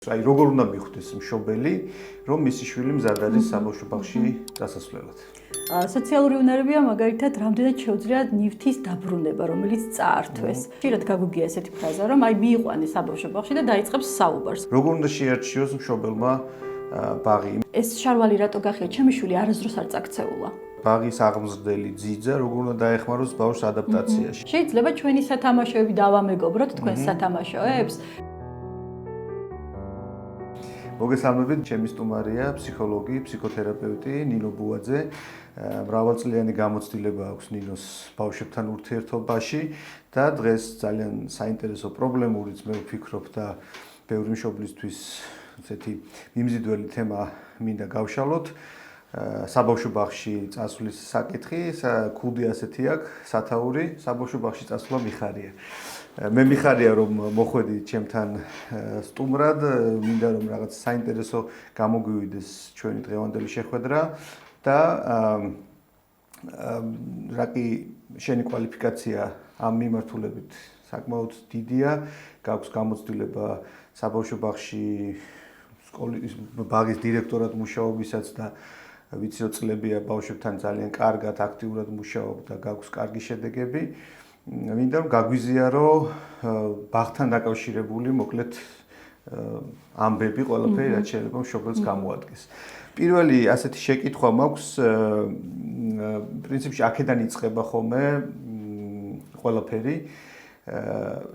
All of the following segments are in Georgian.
აი როგორ უნდა მიხვდეს მშობელი, რომ მისი შვილი მზად არის საბავშვო ბაღში დასასვლელად? სოციალური უნარებია მაგალითად რამდენად შეუძლია ნივთის დაბრუნება, რომელიც წაართვეს. ხშირად გაგვიგია ესეთი ფრაზა, რომ აი მიიყვანე საბავშვო ბაღში და დაიწყებს საუბარს. როგორ უნდა შეარჩიოს მშობელმა ბაღი? ეს შარვალი რატო გახია? ჩემი შვილი არასდროს არ წაქცეულა. ბაღის აღმზრდელი ძიძა როგორ უნდა დაეხმაროს ბავშვს ადაპტაციაში? შეიძლება ჩვენი სათამაშოები დავამეგობროთ თქვენს სათამაშოებს. მოგესალმებით, ჩემი სტუმარია ფსიქოლოგი, ფსიქოთერაპევტი ნინო ბუაძე. მრავალწლიანი გამოცდილება აქვს ნინოს ბავშვებთან ურთიერთობაში და დღეს ძალიან საინტერესო პრობლემურიც მე ვფიქრობ და ბევრი მშობლისთვის ესეთი მიმზიდველი თემა მინდა გავშალოთ. საბავშვო ბაღში წასვლის საკითხი, ქუდი ასეთი აქვს, სათაური, საბავშვო ბაღში წასვლა მიხარია. მე მიხარია რომ მოხვედი ჩემთან სტუმრად, მინდა რომ რაღაც საინტერესო გამოგვივიდეს ჩვენი დღევანდელი შეხვედრა და რაკი შენი კვალიფიკაცია ამ მიმართულებით საკმაოდ დიდია, გაქვს გამოცდილება საბავშვო ბაღში სკოლის ბაღის დირექტორად მუშაობისაც და ვიცი რომ წლებია ბავშვებთან ძალიან კარგად აქტიურად მუშაობ და გაქვს კარგი შედეგები. მინდა რომ გაგვიზიარო ბაღთან დაკავშირებული მოკლედ ამბები ყველაფერი რაც შეიძლება მშობელს გამოადგეს. პირველი ასეთი შეკითხვა მაქვს პრინციპში აქედან იწყება ხოლმე ყველაფერი.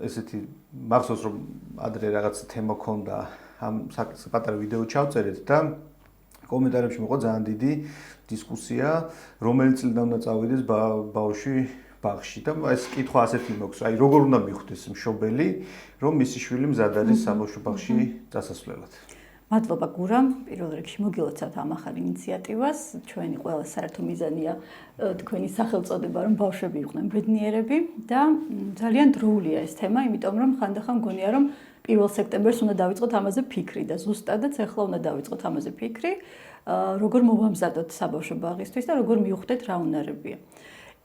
ესეთი მახსოვს რომ ადრე რაღაც თემა ქონდა ამ პატარა ვიდეო ჩავწერეთ და კომენტარებში მოყვა ძალიან დიდი დისკუსია რომელი წლიდან უნდა წავიდეს ბავშვი ბაღში და ეს კითხვა ასეთი მაქვს, აი როგორ უნდა მიხვდეს მშობელი, რომ მისი შვილი მზად არის საბავშვო ბაღში დასასვლელად? მადლობა გურამ, პირველ რიგში მოგილოცავთ ამ ახალ ინიციატივას. ჩვენი ყველა საერთო მიზანია თქვენი სახელწოდება, რომ ბავშვები იყვნენ ბედნიერები და ძალიან დროულია ეს თემა, იმიტომ რომ ხანდახან მგონია რომ 1 სექტემბერს უნდა დავიწყოთ ამაზე ფიქრი და ზუსტადაც ახლა უნდა დავიწყოთ ამაზე ფიქრი, როგორ მოვამზადოთ საბავშვო ბაღისთვის და როგორ მივხვდეთ რა უნარებია.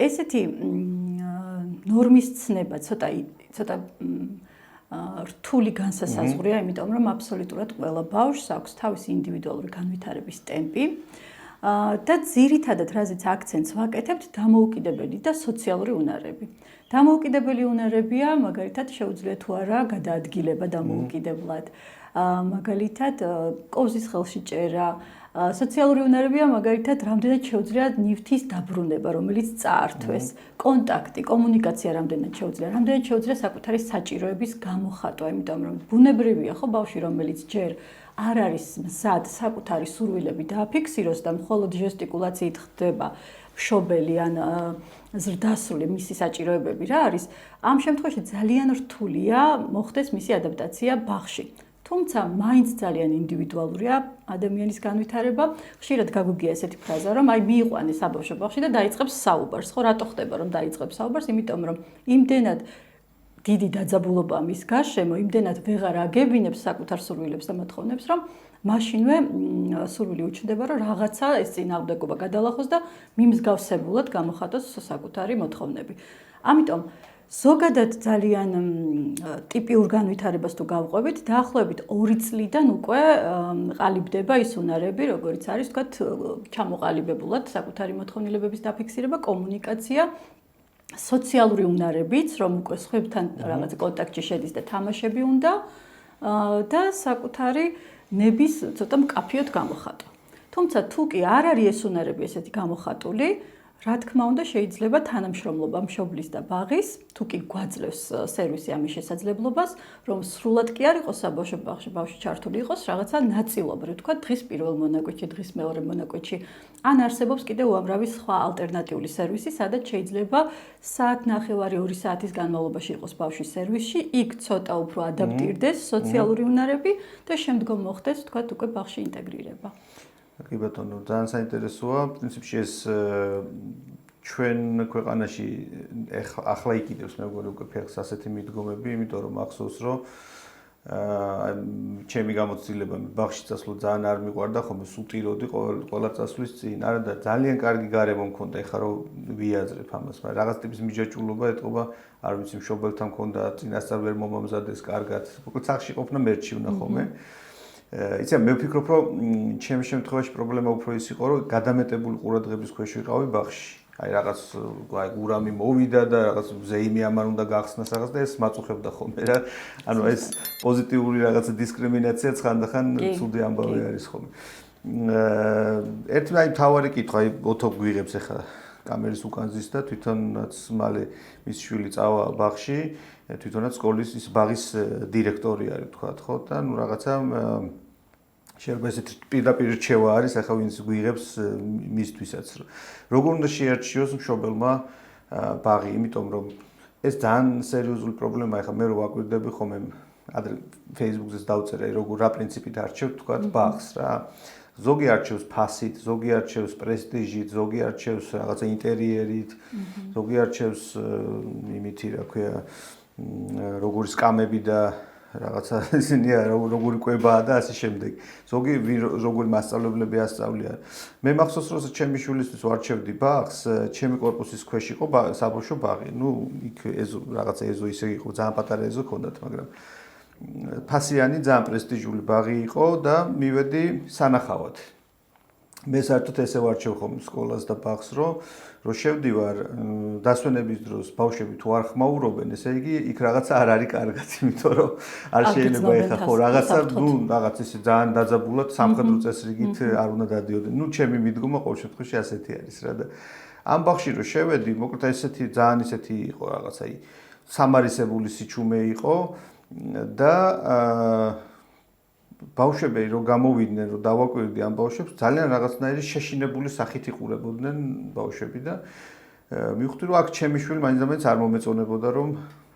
ესეთი ნორმის ცნება ცოტა რთული განსასაზღვრია, იმიტომ რომ აბსოლუტურად ყველა ბავშვს აქვს თავისი ინდივიდუალური განვითარების ტემპი და ძირითადად რაზეც აქცენტს ვაკეთებთ, დამოუკიდებელი და სოციალური უნარები. დამოუკიდებელი უნარებია, მაგალითად, შეუძლია თუ არა გადაადგილება დამოუკიდებლად. მაგალითად, კოვზის ხელში ჭერა. სოციალური უნარებია, მაგალითად, რამდენად შეუძლია ნივთის დაბრუნება, რომელიც წაართვეს. კონტაქტი, კომუნიკაცია რამდენად შეუძლია საკუთარი საჭიროების გამოხატვა, იმიტომ რომ ბუნებრივია ხო ბავშვი, რომელიც ჯერ არ არის მზად საკუთარი სურვილები დააფიქსიროს და მხოლოდ ჟესტიკულაციით ხდება მშობელი ან ზრდასრული მისი საჭიროებები რა არის, ამ შემთხვევაში ძალიან რთულია მოხდეს მისი ადაპტაცია ბაღში. თუმცა მაინც ძალიან ინდივიდუალურია ადამიანის განვითარება. ხშირად გაგვიგია ესეთი ფრაზა, რომ აი მიიყვანე საბავშვო ბაღში და დაიწყებს საუბარს. ხო, რატო ხდება რომ დაიწყებს საუბარს? იმიტომ რომ იმდენად დიდი დაძაბულობაა მის გარშემო, იმდენად ვეღარ აგებინებს საკუთარ სურვილებს და მოთხოვნებს, რომ მაშინვე სურვილი უჩნდება, რომ რაღაცა ეს წინააღმდეგობა გადალახოს და მიმსგავსებულად გამოხატოს საკუთარი მოთხოვნები. ამიტომ ზოგადად ძალიან ტიპიურ განვითარებას თუ გავყვებით, დაახლოებით 2 წლიდან უკვე ყალიბდება ის უნარები, როგორც არის, თქვათ, ჩამოყალიბებულად საკუთარი მოთხოვნილებების დაფიქსირება, კომუნიკაცია, სოციალური უნარებიც, რომ უკვე სხვებთან რაღაც კონტაქტში შედის და თამაშები უნდა და საკუთარი ნების ცოტა მკაფიოდ გამოხატვა. თუმცა თუ კი არ არის ეს უნარები ესეთი გამოხატული, რა თქმა უნდა შეიძლება თანამშრომლობა მშობლის და ბაღის, თუ კი გვაძლევს სერვისი ამის შესაძლებლობას, რომ სრულად კი არ იყოს საბავშვო ბაღში ბავშვი ჩართული იყოს რაღაცა ნაწილობრივ, თქვა დღის პირველ მონაკვეთში, დღის მეორე მონაკვეთში. ან არსებობს კიდევ უამრავი სხვა ალტერნატიული სერვისი, სადაც შეიძლება საათნახევარი 2 საათის განმავლობაში იყოს ბავშვი სერვისში, იქ ცოტა უფრო ადაპტირდეს სოციალური უნარები და შემდგომ მოხდეს, თქვა უკვე ბაღში ინტეგრირება. კი ბატონო, ძალიან საინტერესოა. პრინციპში ეს ჩვენ ქვეყანაში ახლა იყიდებს მე მგონი უკვე ფეხს ასეთი მიდგომები, იმიტომ რომ ახსოვს რომ ჩემი გამოცდილება ბაღში წასვლა ძალიან არ მიყვარდა, ხოლმე სუტიროდი ყველა წასვლის წინ. არა და ძალიან კარგი გარემო მქონდა, ეხლა რომ ვიაზრებ ამას, მაგრამ რაღაც ტიპის მიჯაჭვულობა ეტყობა, არ ვიცი, მშობელთან მქონდა წინასწარ ვერ მომამზადეს კარგად. მოკლედ სახლში ყოფნა მერჩი უნდა ხოლმე. იცი მე ვფიქრობ, რომ ჩემს შემთხვევაში პრობლემა უფრო ის იყო, რომ გადამეტებული ყურადღების ქვეშ ვიყავი ბაღში. აი რაღაც გურამი მოვიდა და რაღაც ზეიმი ამან უნდა გახსნას რაღაც და ეს მაწუხებდა ხოლმე რა. ანუ ეს პოზიტიური რაღაც დისკრიმინაცია ხანდახან ცუდი ამბავი არის ხოლმე. ერთი აი თავარი კითხვა, აი ოთო გვიღებს ახლა კამერის უკან ზის და თვითონაც მალე მის შვილი წავა ბაღში, თვითონაც სკოლის ის ბაღის დირექტორი არის თქვათ, ხო? და ნუ რაღაცა შეიძლება ესეთი პირდაპირ რჩევა არის, ახლა ვინც გვიღებს მისთვისაც. როგორ უნდა შეარჩიოს მშობელმა ბაღი, იმიტომ რომ ეს ძალიან სერიოზული პრობლემაა, ახლა მე რო ვაკვირდები ხოლმე ადრე Facebook-ზეც დავწერე, როგორ რა პრინციპით არჩევთ თქვათ ბაღს რა. ზოგი არჩევს ფასით, ზოგი არჩევს პრესტიჟით, ზოგი არჩევს რაღაცა ინტერიერით, ზოგი არჩევს იმითი, რა ქვია, როგორი სკამები და რაღაცა ისინია, როგორი კვებაა და ასე შემდეგ. ზოგი როგორი მასწავლებლები ასწავლიან. მე მახსოვს, რომ ჩემი შვილისთვის ვარჩევდი ბაღს, ჩემი კორპუსის ქვეშ იყო საბავშვო ბაღი. ნუ იქ ეზო რაღაცა ეზო ისე იყო, ძალიან პატარა ეზო ჰქონდათ, მაგრამ ფასიანი ძალიან პრესტიჟული ბაღი იყო და მივედი სანახავად. მე საერთოდ ესე ვარჩევ ხოლმე სკოლას და ბაღს, რომ შევდივარ დასვენების დროს ბავშვები თუ არ ხმაურობენ, ესე იგი იქ რაღაცა არ არის კარგად, იმიტომ რომ არ შეიძლება ეხა ხო რაღაცა, ნუ რაღაც ისე ძალიან დაძაბულად სამხედრო წესრიგით არ უნდა დადიოდნენ. ნუ ჩემი მიდგომა ყოველ შემთხვევაში ასეთი არის რა და ამ ბაღში რომ შევედი, მოკლედ ესეთი ძალიან ისეთი იყო რაღაცა სამარისებული სიჩუმე იყო. და ბავშვები რომ გამოვიდნენ, რომ დავაკვირდი ამ ბავშვებს, ძალიან რაღაცნაირი შეშინებული სახით იყურებოდნენ ბავშვები და მივხვდი რომ აქ ჩემი შვილი მაინც არ მომეწონებოდა რომ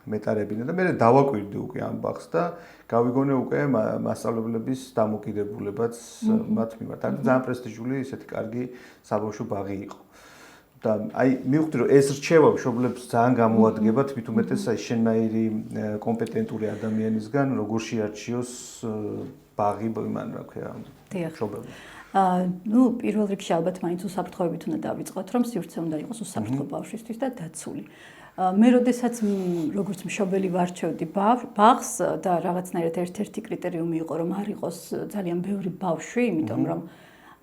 მეტარებინა და მე დავაკვირდი უკვე ამ ბაღს და გავიგონე უკვე მასწავლებლების დამოკიდებულებაც მათ მიმართ. და ძალიან პრესტიჟული ისეთი კარგი საბავშვო ბაღი იყო. და აი მივხვდი რომ ეს რჩევა მშობლებს ძალიან გამოადგება თვით უმეტეს აი შენნაირი კომპეტენტური ადამიანისგან როგორ შეარჩიოს ბაღი იმან რა ქვია მშობლებს. ნუ პირველ რიგში ალბათ მაინც უსაფრთხოებით უნდა დავიწყოთ რომ სივრცე უნდა იყოს უსაფრთხო ბავშვისთვის და დაცული. მე როდესაც როგორც მშობელი ვარჩევდი ბაღს და რაღაცნაირად ერთ-ერთი კრიტერიუმი იყო რომ არ იყოს ძალიან ბევრი ბავშვი, იმიტომ რომ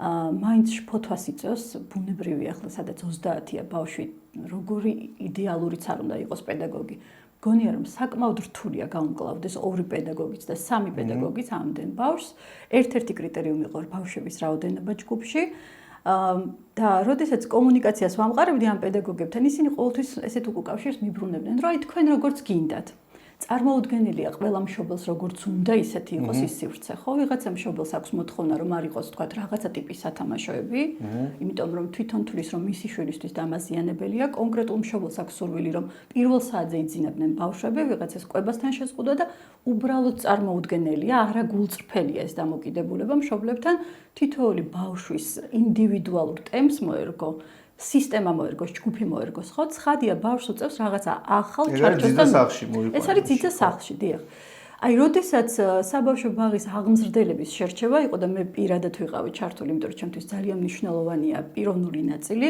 მაინც ფოთვას იწევს ბუნებრივი ახლა სადაც 30-ია ბავშვი, როგორი იდეალურიც არ უნდა იყოს პედაგოგი. მგონია რომ საკმაოდ რთულია გაუმკლავდეს 2 პედაგოგიც და 3 პედაგოგიც ამდენ ბავშვს. ერთ-ერთი კრიტერიუმი იყო ბავშვების რაოდენობა ჯგუფში. და როდესაც კომუნიკაციას ვამყარებდი ამ პედაგოგებთან, ისინი ყოველთვის ესეთ უკავშირს მიბრუნებდნენ, რომ აი თქვენ როგორც გინდათ. წარმოუდგენელია ყველა მშობელს როგორც უნდა ისეთი იყოს ის სივრცე, ხო? ვიღაცა მშობელს აქვს მოთხოვნა რომ არ იყოს თქვა რაღაცა ტიპის სათამაშოები, იმიტომ რომ თვითონ თulis რომ მისი შვილისთვის დამაზიანებელია, კონკრეტულ მშობელს აქვს სურვილი რომ პირველ საათზე იძინებდნენ ბავშვები, ვიღაცას კვებასთან შეზღუდვა და უბრალოდ წარმოუდგენელია, არა გულწრფელია ეს დამოკიდებულება მშობლებთან, თითოეული ბავშვის ინდივიდუალურ ტემპს მოერგო. სისტემა მოერგოს, ჯგუფი მოერგოს, ხო? ცხადია ბავშვს უწევს რაღაცა ახალ ჩარჩოსთან. ეს არის ძიძა სახლში, დიახ. აი, როდესაც საბავშვო ბაღის აღმზრდელების შერჩევა იყო და მე პირადად ვიყავი ჩართული, იმიტომ რომ ჩემთვის ძალიან მნიშვნელოვანია პიროვნული ნაწილი.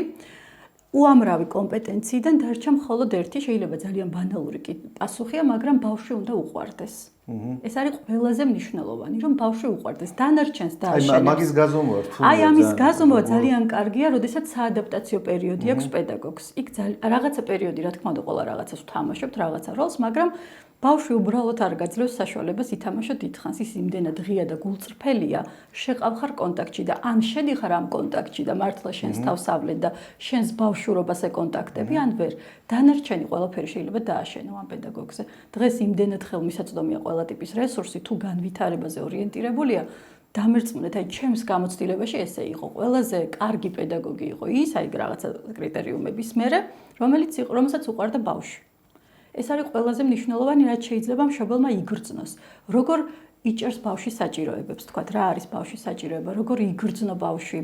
უამრავი კომპეტენციიდან დარჩა მხოლოდ ერთი, შეიძლება ძალიან ბანალური პასუხია, მაგრამ ბავშვი უნდა უყვარდეს. ეს არის ყველაზე მნიშვნელოვანი, რომ ბავშვი უყვარდეს. დანარჩენს დააშენებს. აი, მაგის გაზომვა რთულია. აი, ამის გაზომვა ძალიან კარგია, როდესაც საადაპტაციო პერიოდი აქვს პედაგოგს. იქ რაღაცა პერიოდი, რა თქმა უნდა, ყველა რაღაცას ვთამაშობთ, რაღაცა როლს, მაგრამ ბავშვი უბრალოდ არ გაძლევს საშუალებას ითამაშო დიდხანს. ის იმდენად ღია და გულწრფელია, შეყავ ხარ კონტაქტში და ან შედიხარ ამ კონტაქტში და მართლა შენს თავს ავლენ და შენს ბავშვურობას ეკონტაქტები, ან ვერ. დანარჩენი ყველაფერი შეიძლება დააშენო ამ პედაგოგზე. დღეს იმდენად ხელმისაწვდომია ყველა ტიპის რესურსი, თუ განვითარებაზე ორიენტირებულია, დამერწმუნეთ, აი ჩემს გამოცდილებაში ესე იყო. ყველაზე კარგი პედაგოგი იყო ის, აი რაღაცა კრიტერიუმების მერე, რომელსაც უყვარდა ბავშვი. ეს არის ყველაზე მნიშვნელოვანი, რაც შეიძლება მშობელმა იგრძნოს. როგორ იჭერს ბავშვი საჭიროებებს, თქვათ, რა არის ბავშვის საჭიროება, როგორ იგრძნო ბავშვი.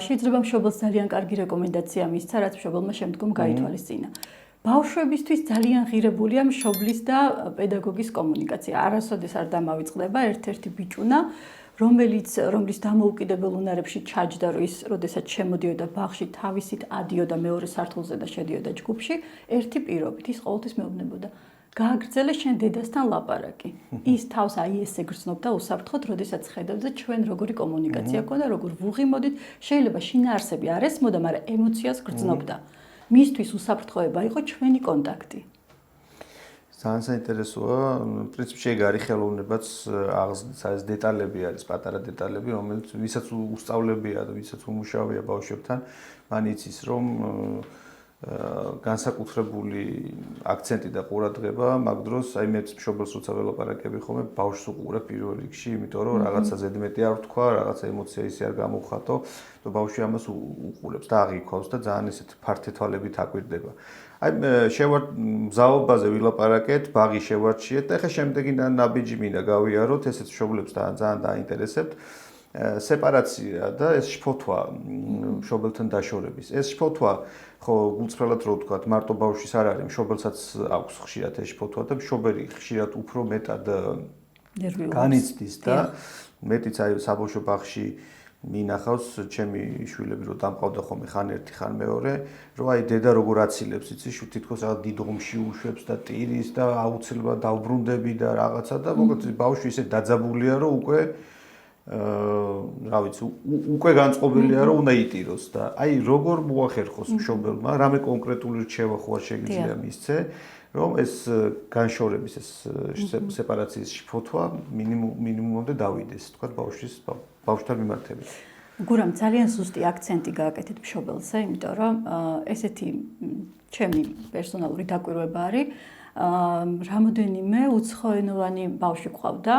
შეიძლება მშობელს ძალიან კარგი რეკომენდაცია მისცა, რაც მშობელმა შემდგომ გაითვალისწინა. ბავშვებისთვის ძალიან ღირებულია მშობლის და პედაგოგის კომუნიკაცია. არასოდეს არ დამავიწყდება ერთ-ერთი ბიჭუნა, რომლის დამოუკიდებელ უნარებში ჩაჯდა, რომ ის, როდესაც შემოდიოდა ბაღში, თავისით ადიოდა მეორე სართულზე და შედიოდა ჯგუფში, ერთი პირობით ის ყოველთვის მეუბნებოდა. გააგრძელე შენ დედასთან ლაპარაკი. ის თავს აი ესე გრძნობდა უსაფრთხოდ, როდესაც ხედავდა ჩვენ როგორი კომუნიკაცია ქონდა, როგორ ვუღიმოდით, შეიძლება შინაარსები არ ესმოდა, მაგრამ ემოციას გრძნობდა. მისთვის უსაფრთხოება იყო ჩვენი კონტაქტი. ძალიან საინტერესოა, პრინციპში ეგ არის ხელოვნებაც აღზრდისა, ეს დეტალები არის, პატარა დეტალები, რომელიც ვისაც უსწავლებია და ვისაც უმუშავია ბავშვებთან, მან იცის, რომ განსაკუთრებული აქცენტი და ყურადღება მაგ დროს, აი მეც მშობელს როცა ველაპარაკები ხოლმე, ბავშვს უყურებ პირველ რიგში, იმიტომ რომ რაღაცა ზედმეტი არ ვთქვა, რაღაცა ემოცია ისე არ გამოვხატო, და ბავშვი ამას უყურებს და აღიქვავს და ძალიან ესეთ ფართე თვალებით აკვირდება. აი მზაობაზე ვილაპარაკეთ, ბაღი შევარჩიეთ და ახლა შემდეგი ნაბიჯი მინდა გავიაროთ, ესეც მშობლებს ძალიან დაინტერესებთ. სეპარაცია და ეს შფოთვა მშობელთან დაშორების. ეს შფოთვა ხო გულწრფელად რო ვთქვათ, მარტო ბავშვის არ არის, მშობელსაც აქვს ხშირად ეს შფოთვა და მშობელი ხშირად უფრო მეტად განიცდის და მეტიც აი საბავშვო ბაღში მინახავს ჩემი შვილები რო დამყავდა ხოლმე ხან ერთი ხან მეორე, რომ აი დედა როგორ აცილებს, იცი, თითქოს რაღაც დიდ ღომში უშვებს და ტირის და აუცილებლად დავბრუნდები და რაღაცა და მოკლედ ბავშვი ისე დაძაბულია, რომ უკვე რა ვიცი, უკვე განწყობილია, რომ უნდა იტიროს და აი როგორ მოახერხოს მშობელმა, რამე კონკრეტული რჩევა ხო არ შეიძლება მისცე, რომ ეს განშორების ეს სეპარაციის შფოთვა მინიმუმამდე დავიდეს, თქვა ბავშვთან მიმართებით. გურამ ძალიან ზუსტი აქცენტი გააკეთეთ მშობელზე, იმიტომ რომ ესეთი ჩემი პერსონალური დაკვირვება არის, რამოდენიმე უცხოენოვანი ბავშვი ყავდა,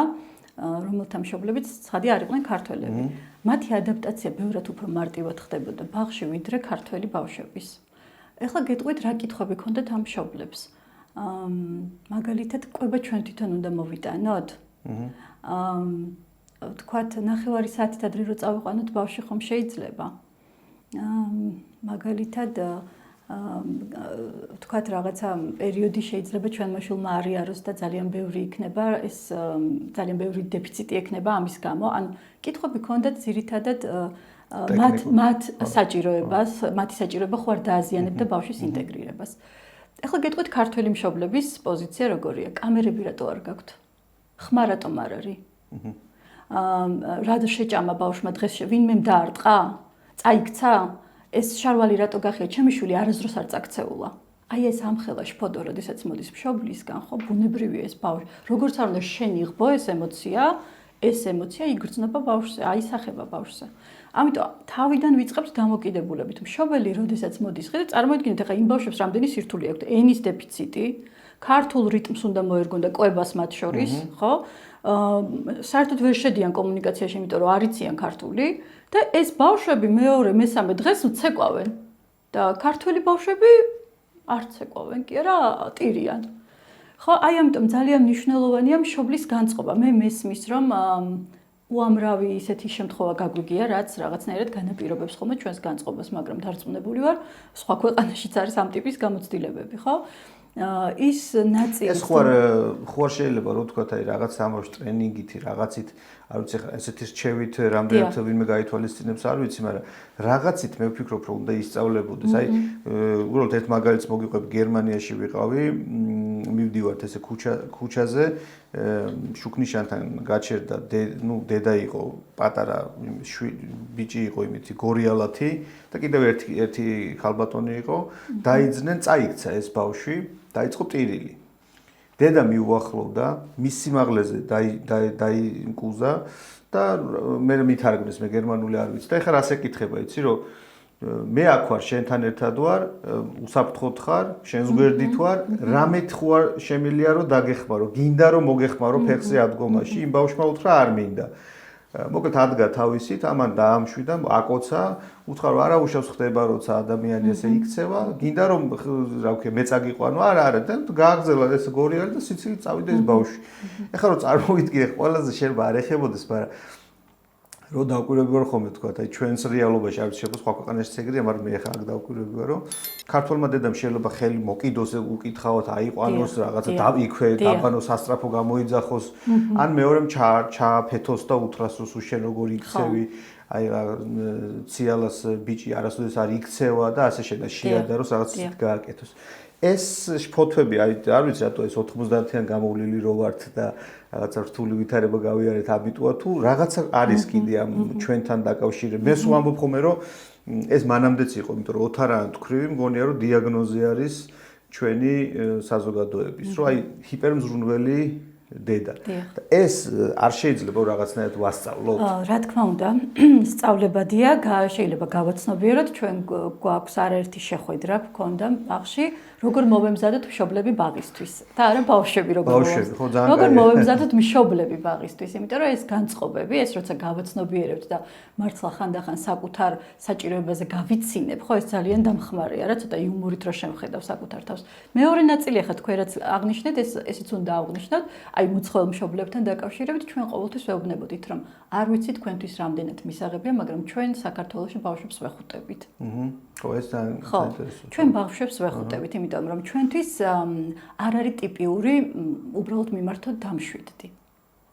რომელთა მშობლებიც ცხადი არ იყვნენ ქართველები. მათი ადაპტაცია ბევრად უფრო მარტივად ხდებოდა ბაღში, ვიდრე ქართველი ბავშვების. ეხლა გეტყვით, რა კითხვები ქონდათ ამ მშობლებს. მაგალითად, კვება ჩვენ თვითონ უნდა მოვიტანოთ. თქვათ, ნახევარი საათით ადრე რო წავიყვანოთ ბავშვი ხომ შეიძლება. მაგალითად, თქვათ რაღაცა პერიოდი შეიძლება ჩვენმა შვილმა არ იაროს და ძალიან ბევრი იქნება, ეს ძალიან ბევრი დეფიციტი ექნება ამის გამო. ან კითხვები ქონდათ ძირითადად მათ საჭიროებას, მათი საჭიროება ხო არ დააზიანებდა ბავშვის ინტეგრირებას. ეხლა გეტყვით ქართველი მშობლების პოზიცია როგორია? კამერები რატო არ გაქვთ? ხმა რატომ არ არის? რა შეჭამა ბავშვმა დღეს ვინმემ დაარტყა? წაიქცა? ეს შარვალი რატო გახია? ჩემი შვილი არასდროს არ წაქცეულა. აი ეს ამხელა შფოდო, როდესაც მოდის მშობლისგან, ხო, ბუნებრივია ეს ბავშვი. როგორც არ უნდა შენიღბო ეს ემოცია იგრძნობა ბავშვზე, აისახება ბავშვზე. ამიტომ თავიდან ვიწყებთ დამოკიდებულებით. მშობელი, როდესაც მოდის, ხედავთ, წარმოიდგინეთ, ახლა იმ ბავშვებს რამდენი სირთულე აქვთ, ენის დეფიციტი, ქართულ რიტმს უნდა მოერგონ და კვებას მათ შორის, ხო? საერთოდ ვერ შედიან კომუნიკაციაში, იმიტომ რომ არ იციან ქართული და ეს ბავშვები მეორე, მესამე დღეს ცეკვავენ. და ქართველი ბავშვები არ ცეკვავენ, კი არა, ტირიან. ხო, აი ამიტომ ძალიან მნიშვნელოვანია მშობლის განწყობა. მე მესმის, რომ უამრავი ისეთი შემთხვევა გაგვიგია, რაც რაღაცნაირად განაპირობებს ხოლმე ჩვენს განწყობას, მაგრამ დარწმუნებული ვარ, სხვა ქვეყანაშიც არის ამ ტიპის გამოცდილებები, ხო? ის ნაწილი ეს ხო არ შეიძლება რო ვთქვათ, აი რაღაც ამბავში ტრენინგით, რაღაცით, არ ვიცი, ესეთი რჩევით რამდენად ვინმე გაითვალისწინებს, არ ვიცი, მაგრამ რაღაცით მე ვფიქრობ, რომ უნდა ისწავლებოდეს. აი, უბრალოდ ერთ მაგალითს მოგიყვებ, გერმანიაში ვიყავი, მივდივართ ესე ქუჩაზე, შუქნიშანთან გაჩერდა, დედა იყო, პატარა ბიჭი იყო იმითი, გორიალათი და კიდევ ერთი ქალბატონი იყო, დაიძნენ, წაიქცა ეს ბავშვი, დაიწყო ტირილი. დედა მიუახლოვდა, მის სიმაღლეზე დაიმკუზა და მე მითარგმნეს, მე გერმანული არ ვიცი და ეხლა რას ეკითხება, იცი რომ მე აქ ვარ, შენთან ერთად ვარ, უსაფრთხოდ ხარ, შენს გვერდით ვარ, რამეთ ხო არ შემიძლია რომ დაგეხმარო, გინდა რომ მოგეხმარო ფეხზე ადგომაში, იმ ბავშვმა უთხრა არ მინდა. მოკლედ ადგა თავისით, ამან დაამშვიდა, აკოცა, უთხრა რომ არა უშავს ხდება, როცა ადამიანი ესე იქცევა, გინდა რომ რა ვქე, მე წაგიყვანო, არა და გააგზავნა ეს გორიალი და სიცილით წავიდა ეს ბავშვი. ეხლა რომ წარმოვიდგინე, ყველაზე შეიძლება არ ეხებოდეს, მაგრამ რო დავკვირვები ვარ ხოლმე თქვა, აი ჩვენს რეალობაში არ ვიცი, სხვა ქვეყანაში ეგრეა, მაგრამ მე ახლა აქ დავკვირვები ვარ, რომ ქართველმა დედამ შეიძლება ხელი მოკიდოს, უკითხავთ, აიყვანოს რაღაცა დავიქვე, დაბანოს, ასტრაფო გამოიძახოს, ან მეორემ ჩააფეთოს და უთრას რომ შენ როგორ იქცევი, აი ციალას ბიჭი არასოდეს არ იქცევა და ასე შედა შეადაროს რაღაც ისეთ გააკეთოს. ეს შფოთვები, არ ვიცი რატო ეს 90-იან გამოვლილი რო ვართ და რაღაცა რთული ვითარება გავიარეთ აბიტუა თუ რაღაცა არის კიდე ამ ჩვენთან დაკავშირებით. მე სულ ამბობ ხოლმე რომ ეს მანამდეც იყო, იმიტომ რომ ოთარაან თქვრივი მგონია რომ დიაგნოზი არის ჩვენი საზოგადოების, რომ აი ჰიპერმზრუნველი დედა. ეს არ შეიძლება რაღაცნაირად ვასწავლოთ. რა თქმა უნდა, სწავლებადია, შეიძლება გავაცნობიეროთ, ჩვენ გვაქვს არაერთი შეხვედრა გქონდა ბაღში, როგორ მოვემზადოთ მშობლები ბაღისთვის და არა ბავშვები როგორ მოვემზადოთ მშობლები ბაღისთვის, იმიტომ რომ ეს განწყობები, ეს როცა გავაცნობიერებთ და მართლა ხანდახან საკუთარ საჭიროებაზე გავიცინებ, ხო ეს ძალიან დამხმარეა, რა ცოტა იუმორით რო შევხედავ საკუთარ თავს. მეორე ნაწილი ახლა თქვენ რაც აღნიშნეთ, ესეც უნდა აღვნიშნოთ, აი მუცხოველ მშობლებთან დაკავშირებით ჩვენ ყოველთვის ვეუბნებოდით, რომ არ ვიცი თქვენთვის რამდენად მისაღებია, მაგრამ ჩვენ საქართველოში ბავშვებს ვეხუტებით. ხო, ეს საინტერესოა. ჩვენ ბავშვებს ვეხუტებით, იმიტომ რომ ჩვენთვის არ არის ტიპიური უბრალოდ მიმართოთ დამშვიდდი.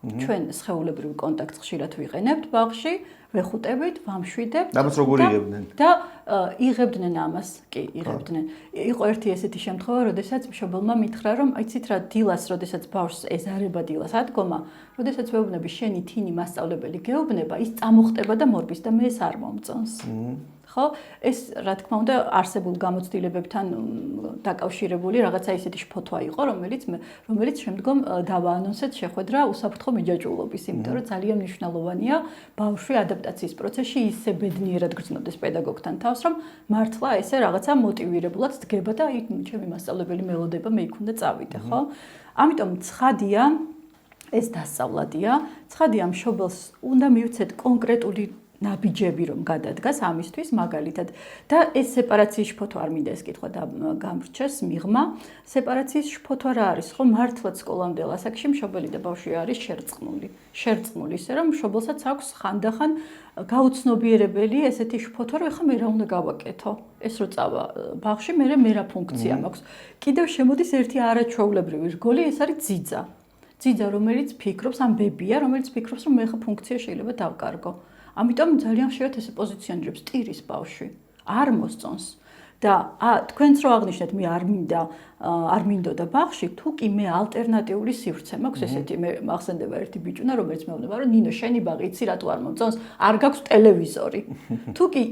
ჩვენ სხეულებრივ კონტაქტს ხშირად ვიყენებთ ბაღში, ვეხუტებით, ვამშვიდებთ. ამას როგორ იღებდნენ? და იღებდნენ ამას, კი, იღებდნენ. იყო ერთი ესეთი შემთხვევა, როდესაც მშობელმა მითხრა, რომ აიცით რა, დილას, როდესაც ბავშვს ეზარება დილას ადგომა, როდესაც ვეუბნები, შენი თინი მასწავლებელი გეუბნება, ის წამოხტება და მორბის და მე ეს არ მომწონს. ხო? ეს რა თქმა უნდა არსებულ გამოცდილებებთან დაკავშირებული რაღაცა ისეთი შფოთვა იყო, რომელიც შემდგომ დავაანონსეთ შეხვედრა უსაფრთხო მიჯაჭვულობის, იმიტომ რომ ძალიან მნიშვნელოვანია ბავშვი ადაპტაციის პროცესში ისე ბედნიერად გრძნოდეს პედაგოგთან თავს, რომ მართლა ესე რაღაცა მოტივირებულად დგება და აი ჩემი მასწავლებელი მელოდება მე იქ უნდა წავიდე, ხო? ამიტომ ცხადია ეს დასწავლადია, ცხადია მშობელს უნდა მივცეთ კონკრეტული ნაბიჯები რომ გადადგას ამისთვის მაგალითად და ეს სეპარაციის შფოთვა არ მინდა ეს კითხვა და გამრჩეს მიღმა სეპარაციის შფოთვა რა არის ხო მართლაც სკოლამდელ ასაკში მშობელი და ბავშვი არის შერწყმული ისე რომ მშობელსაც აქვს ხანდახან გაუცნობიერებელი ესეთი შფოთვა რომ ეხლა მე რა უნდა გავაკეთო ეს რო წავა ბავშვი მე რა ფუნქცია მაქვს კიდევ შემოდის ერთი არაჩვეულებრივი რგოლი ეს არის ძიძა რომელიც ფიქრობს ამ ბებია რომელიც ფიქრობს რომ მე ხა ფუნქცია შეიძლება დავკარგო ამიტომ ძალიან ხშირად ესე პოზიციონირებს ტირის ბავშვი არ მოსწონს და თქვენც რო აღნიშნეთ მე არ მინდოდა ბავშვი თუ კი მე ალტერნატიული სივრცე მაქვს ესეთი მე მახსენდება ერთი ბიჭუნა რომელიც მეუბნება რომ ნინო შენი ბაღი იცი რატო არ მომწონს არ გაქვს ტელევიზორი თუ კი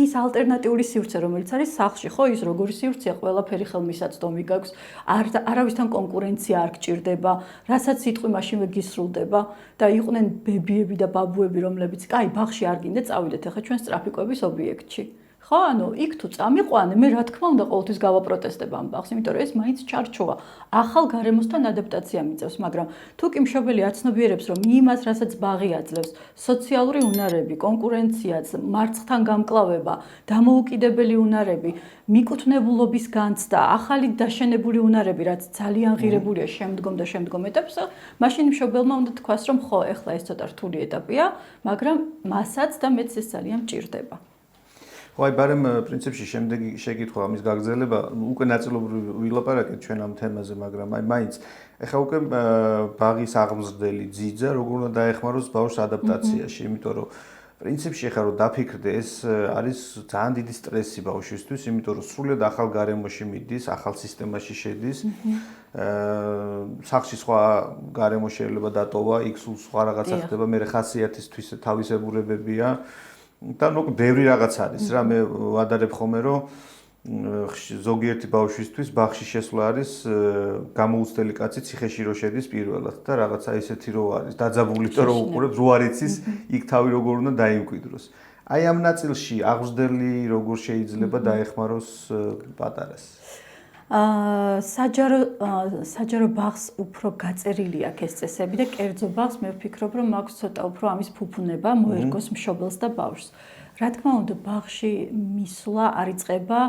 ის ალტერნატიული სივრცე რომელიც არის სახლში ხო ის როგორი სივრცეა ყველაფერი ხელმისაწვდომი გაქვს არავისთან კონკურენცია არ გჭირდება რასაც სიტყვი მაშინვე გისრულდება და იყვნენ ბებიები და ბაბუები რომლებიც კაი ბაღში არ გინდა წავიდეთ ახლა ჩვენ სტრაფიკოების ობიექტში ხო, ანუ იქ თუ წამიყვანე, მე რა თქმა უნდა ყოველთვის გავაპროტესტებ ამ ბაღს, იმიტომ რომ ეს მაინც ჩარჩოა. ახალ გარემოსთან ადაპტაცია მიწევს, მაგრამ თუ კი მშობელი აცნობიერებს, რომ იმას, რასაც ბაღი აძლევს, სოციალური უნარები, კონკურენციაც, მარცხთან გამკლავება, დამოუკიდებელი უნარები, მიკუთვნებულობის განცდა, ახალი დაშენებული უნარები, რაც ძალიან ღირებულია შემდგომ ეტაპზე, მაშინ მშობელმა უნდა თქვას, რომ ხო, ეხლა ეს ცოტა რთული ეტაპია, მაგრამ მასაც და მეც ეს ძალიან მჭირდება. აი ბარემ პრინციპში შემდეგი შეკითხვა ამის გაგრძელება უკვე ნაწილობრივ ვილაპარაკეთ ჩვენ ამ თემაზე, მაგრამ აი მაინც ეხლა უკვე ბაღის აღმზრდელი ძიძა როგორ უნდა დაეხმაროს ბავშვს ადაპტაციაში, იმიტომ რომ პრინციპში ეხლა რომ დაფიქრდე ეს არის ძალიან დიდი სტრესი ბავშვისთვის, იმიტომ რომ სრულად ახალ გარემოში მიდის, ახალ სისტემაში შედის. სახლში სხვა გარემო შეიძლება დატოვა, იქ სულ სხვა რაღაცა ხდება, მე ხასიათისთვის თავისებურებებია. და ნუ ბევრი რაღაც არის რა მე ვადარებ ხოლმე რომ ზოგიერთი ბავშვისთვის ბაღში შესვლა არის გამოუცდელი კაცი ციხეში რო შედის პირველად და რაღაცა ისეთი რო არის დაძაბული და რო უყურებს რო არ იცის იქ თავი როგორ უნდა დაიმკვიდროს აი ამ ნაწილში აღზრდელი როგორ შეიძლება დაეხმაროს პატარას საჯარო ბაღს უფრო გაწერილი აქვს ეს წესები და კერძო ბაღს მე ვფიქრობ რომ მაქვს ცოტა უფრო ამის ფუფუნება მოერგოს მშობელს და ბავშვს. რა თქმა უნდა ბაღში მისვლა არ იწყება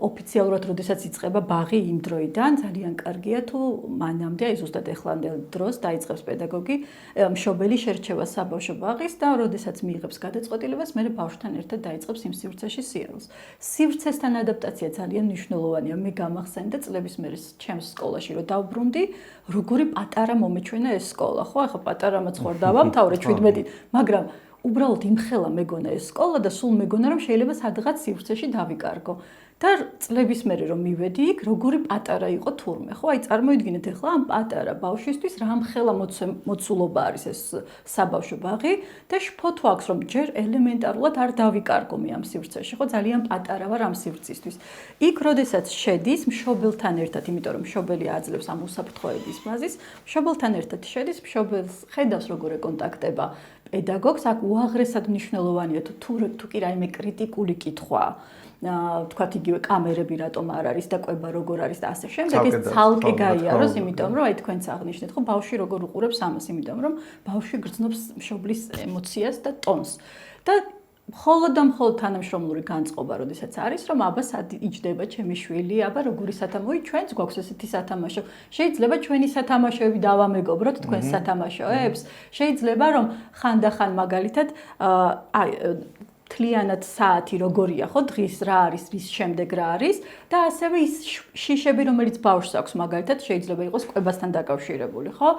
ოფიციალურად როდესაც იწყება ბაღი იმ დროიდან ძალიან კარგია თუ მანამდე აი ზუსტად ეხლანდელ დროს დაიწყებს პედაგოგი მშობელი შერჩევა საბავშვო ბაღის და როდესაც მიიღებს გადაწყვეტილებას მე ბავშვთან ერთად დაიწყებს იმ სივრცეში სიარულს. სივრცესთან ადაპტაცია ძალიან მნიშვნელოვანია. მე გამახსენდა წლების მერე ჩემს სკოლაში რომ დავბრუნდი როგორი პატარა მომეჩვენა ეს სკოლა ხო ახლა პატარა მაცხوار დავამთავრე 17-ით მაგრამ უბრალოდ იმხელა მეგონა ეს სკოლა და სულ მეგონა რომ შეიძლება სადღაც სივრცეში დავიკარგო. და წლების მერე რომ მივედი იქ, როგორი პატარა იყო თურმე, ხო? აი წარმოიდგინეთ ახლა ამ პატარა ბავშვისთვის რა მხელა მოცულობა არის ეს საბავშვო ბაღი და შფოთვა აქვს რომ ჯერ ელემენტარულად არ დავიკარგო მე ამ სივრცეში, ხო? ძალიან პატარა ვარ ამ სივრცისთვის. იქ როდესაც შედის მშობელთან ერთად, იმიტომ რომ მშობელი აძლევს ამ უსაფრთხოების ბაზის, მშობელთან ერთად შედის, მშობელს ხედავს როგორ ეკონტაქტება პედაგოგს, აქ უაღრესად მნიშვნელოვანია თუ კი რაიმე კრიტიკული კითხვა თქვათ იგივე კამერები რატომ არ არის და კვება როგორ არის და ასე შემდეგ ეს ცალკე გაიაროს, იმიტომ რომ აი თქვენც აღნიშნეთ, ხო, ბავშვი როგორ უყურებს ამას, იმიტომ რომ ბავშვი გრძნობს მშობლის ემოციას და ტონს. და მხოლოდ და მხოლოდ თანამშრომლური განწყობა, როდესაც არის, რომ აბა სად იჯდება ჩემი შვილი, აბა როგორი სათამაშო, ჩვენც გვაქვს ესეთი სათამაშო. შეიძლება ჩვენი სათამაშოები დავამეგობროთ თქვენს სათამაშოებს. შეიძლება რომ ხანდახან მაგალითად თლიანად საათი როგორია ხო დღის რა არის რის შემდეგ რა არის და ასევე ის შიშები რომელიც ბავშვს აქვს მაგალითად შეიძლება იყოს კვებასთან დაკავშირებული ხო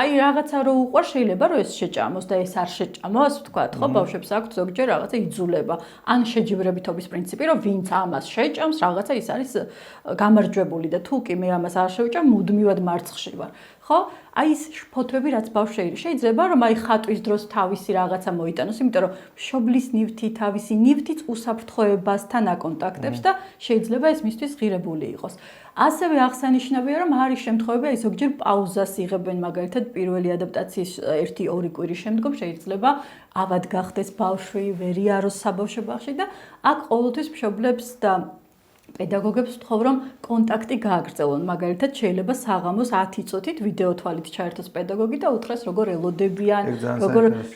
აი რაღაცა რო უყვარ შეიძლება რომ ეს შეჭამოს და ეს არ შეჭამოს ვთქვათ ხო ბავშვებს აქვს ზოგჯერ რაღაცა იძულება ან შეჯიბრებითობის პრინციპი რომ ვინც ამას შეჭამს რაღაცა ის არის გამარჯვებული და თუ კი მე ამას არ შევჭამ მუდმივად მარცხში ვარ ხო? აი ეს შფოთვები რაც ბავშვი შეიძლება რომ აი ხატვის დროს თავისი რაღაცა მოიტანოს, იმიტომ რომ მშობლის ნივთი, თავისი ნივთიც უსაფრთხოებასთან აკონტაქტებს და შეიძლება ეს მისთვის ღირებული იყოს. ასევე აღსანიშნავია რომ არის შემთხვევები, აი ზოგჯერ პაუზას იღებენ მაგალითად პირველი ადაპტაციის 1-2 კვირის შემდგომ შეიძლება ავად გახდეს ბავშვი, ვერ იაროს საბავშვო ბაღში და აქ ყოველთვის მშობლებს და პედაგოგებს ვთხოვ რომ კონტაქტი გააგრძელონ. მაგალითად შეიძლება საღამოს 10 წუთით ვიდეო თვალით ჩაერთოს პედაგოგი და უთხრას როგორ ელოდებიან,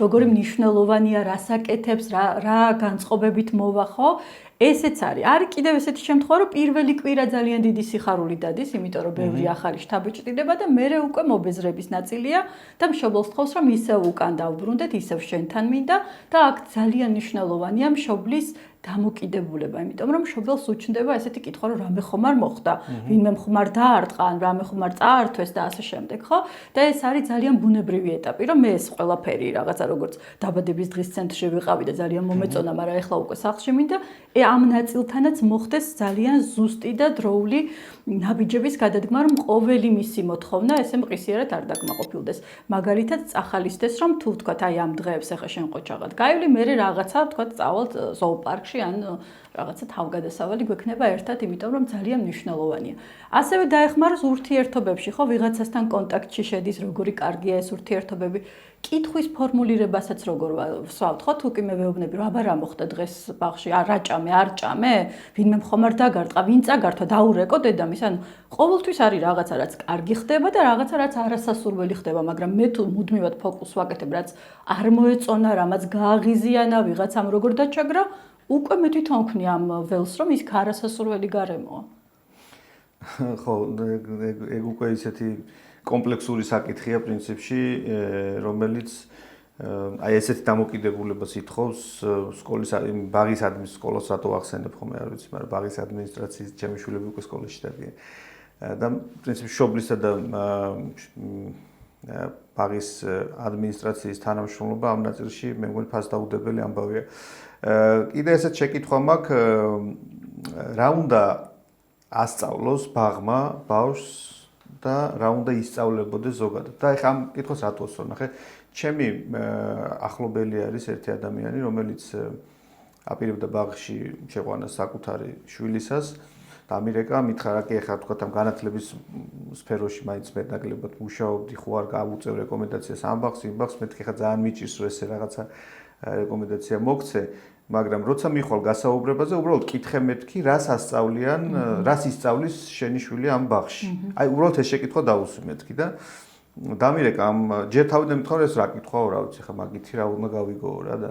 როგორი მნიშვნელოვანია, რას აკეთებს, რა განწყობებით მოვა, ხო? ესეც არის. არის კიდევ ესეთი შემთხვევა, რომ პირველი კვირა ძალიან დიდი სიხარული დადის, იმიტომ რომ ბევრი ახალი შთაბი ჭდიდება და მერე უკვე მობეზრების ნაწილია და მშობელს თხოვს რომ ისევ უკან დავბრუნდეთ, ისევ შენთან მინდა და აქ ძალიან მნიშვნელოვანია მშობლის დამოკიდებულება, იმიტომ რომ მშობელს უჩნდება ესეთი კითხვა, რომ რამე ხომ არ მოხდა, ვინმე ხომ არ დაარტყა, ან რამე ხომ არ წაართვეს და ასე შემდეგ, ხო? და ეს არის ძალიან ბუნებრივი ეტაპი, რომ მე ეს ყველაფერი რაღაცა როგორც დაბადების დღის ცენტრში ვიყავი და ძალიან მომეწონა, მაგრამ ეხლა უკვე სახლში მინდა, ამ ნაწილთანაც მოხდეს ძალიან ზუსტი და დროული ნაბიჯების გადადგმა, რომ ყოველი მისი მოთხოვნა ესე მყისიერად არ დაკმაყოფილდეს. მაგალითად, წახალისდეს, რომ თუ ვთქვათ, აი ამ დღეებს ახლა შენ ყოჩაღად გაივლი, მე რაღაცა ვთქვათ, წავალთ ზოოპარკში ან რაღაცა თავგადასავალი გვექნება ერთად, იმიტომ რომ ძალიან მნიშვნელოვანია. ასევე დაეხმაროს ურთიერთობებში, ხო, ვიღაცასთან კონტაქტში შედის, როგორი კარგია ეს ურთიერთობები. კითხვის ფორმულირებასაც როგორ ვსვავთ, ხო, თუ კი მე ვეუბნები, რომ აბა რა მოხდა დღეს ბაღში, არ ჭამე, არ ჭამე, ვინმე ხომ არ დაგარტყა, ვინ წაგართვა, დაურეკო დედამის, ანუ ყოველთვის არის რაღაცა, რაც კარგი ხდება და რაღაცა, რაც არასასურველი ხდება, მაგრამ მე თუ მუდმივად ფოკუსს ვაკეთებ, რაც არ მოეწონა, რამაც გააღიზიანა, ვიღაცამ როგორ დაჩაგრა, უკვე მე თვითონ ვქნი ამ ველს, რომ ის არასასურველი გარემოა. ხო, ეგ უკვე ისეთი კომპლექსური საკითხია პრინციპში, რომელიც აი ესეთი დამოკიდებულებას ითხოვს სკოლის ბაღის სკოლას რატო ახსენებ ხოლმე არ ვიცი, მაგრამ ბაღის ადმინისტრაციის ჩემი შვილები უკვე სკოლაში დადიან. და პრინციპში შობლისა და ბაღის ადმინისტრაციის თანამშრომლობა ამ ნაწილში მე მგონი ფასდაუდებელი ამბავია. კიდე ესეთ შეკითხვა მაქვს, რა უნდა ასწავლოს ბაღმა ბავშვს და რა უნდა ისწავლებოდეს ზოგადად. და ეხლა ამ კითხვას რატო ვსვარ? ნახე, ჩემი ახლობელი არის ერთი ადამიანი, რომელიც აპირებდა ბაღში შეყვანას საკუთარი შვილისას და ამირეკა მითხრა, რა კი ეხლა თქვათ ამ განათლების სფეროში მაინც მეტნაკლებად მუშაობდი, ხო არ გავუწევ რეკომენდაციას ამ ბაღს, იმ ბაღს, მეთქი ხა ძალიან მიჭირს რომ ესე რაღაცა რეკომენდაცია მოგცე, მაგრამ როცა მიხვალ გასაუბრებაზე, უბრალოდ კითხე მეთქი, რას ასწავლიან, რას ისწავლის შენი შვილი ამ ბაღში. აი, უბრალოდ ეს შეკითხვა დავუსვი მეთქი და დამირეკა ამ ჯერ თავიდან მithქარ ეს რა კითხვაო, რა ვიცი, ხა მაგითი რა უნდა გავიგოო რა და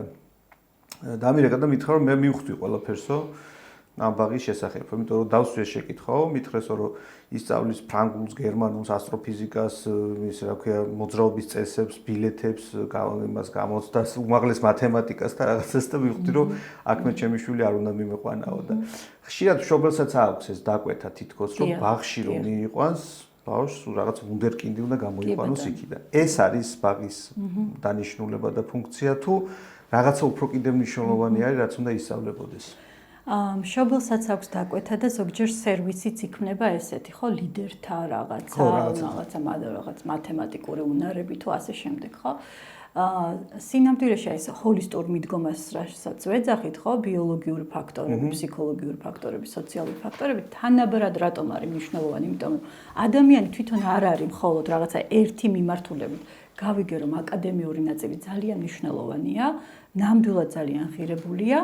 დამირეკა და მithქარ რომ მე მივხვდი ყველაფერსო ამ ბაღის შესახებ, იმიტომ რომ დავსვი ეს შეკითხვაო, მithქრესო რომ ისწავლის ფრანგულს, გერმანულს, ასტროფიზიკას, ის რა ქვია, მოძრაობის წესებს, ბილეთებს, იმას გამოცდას, უმაღლეს მათემატიკას და რაღაცას და მივხვდი რომ აქ მე ჩემი შვილი არ უნდა მიმეყვანაო და ხშირად მშობელსაც აქვს ეს დაკვეთა თითქოს რომ ბაღში რომ მიიყვანს ბავშვს რაღაც ვუნდერკინდი უნდა გამოიყვანოს იქიდან. ეს არის ბაღის დანიშნულება და ფუნქცია თუ რაღაცა უფრო კიდევ მნიშვნელოვანი არის, რაც უნდა ისწავლებოდეს. მშობელსაც აქვს დაკვეთა და ზოგჯერ სერვისიც იქნება ესეთი, ხო, ლიდერთა რაღაც მათემატიკური უნარები თუ ასე შემდეგ, ხო? სინამდვილეში ეს ჰოლისტურ მიდგომას რასაც ვეძახით, ხო, ბიოლოგიური ფაქტორები, ფსიქოლოგიური ფაქტორები, სოციალური ფაქტორები თანაბრად რატომ არის მნიშვნელოვანი? იმიტომ რომ ადამიანი თვითონ არ არის მხოლოდ რაღაცა ერთი მიმართულებით. გავიგე რომ აკადემიური ნაწილი ძალიან მნიშვნელოვანია, ნამდვილად ძალიან ღირებულია.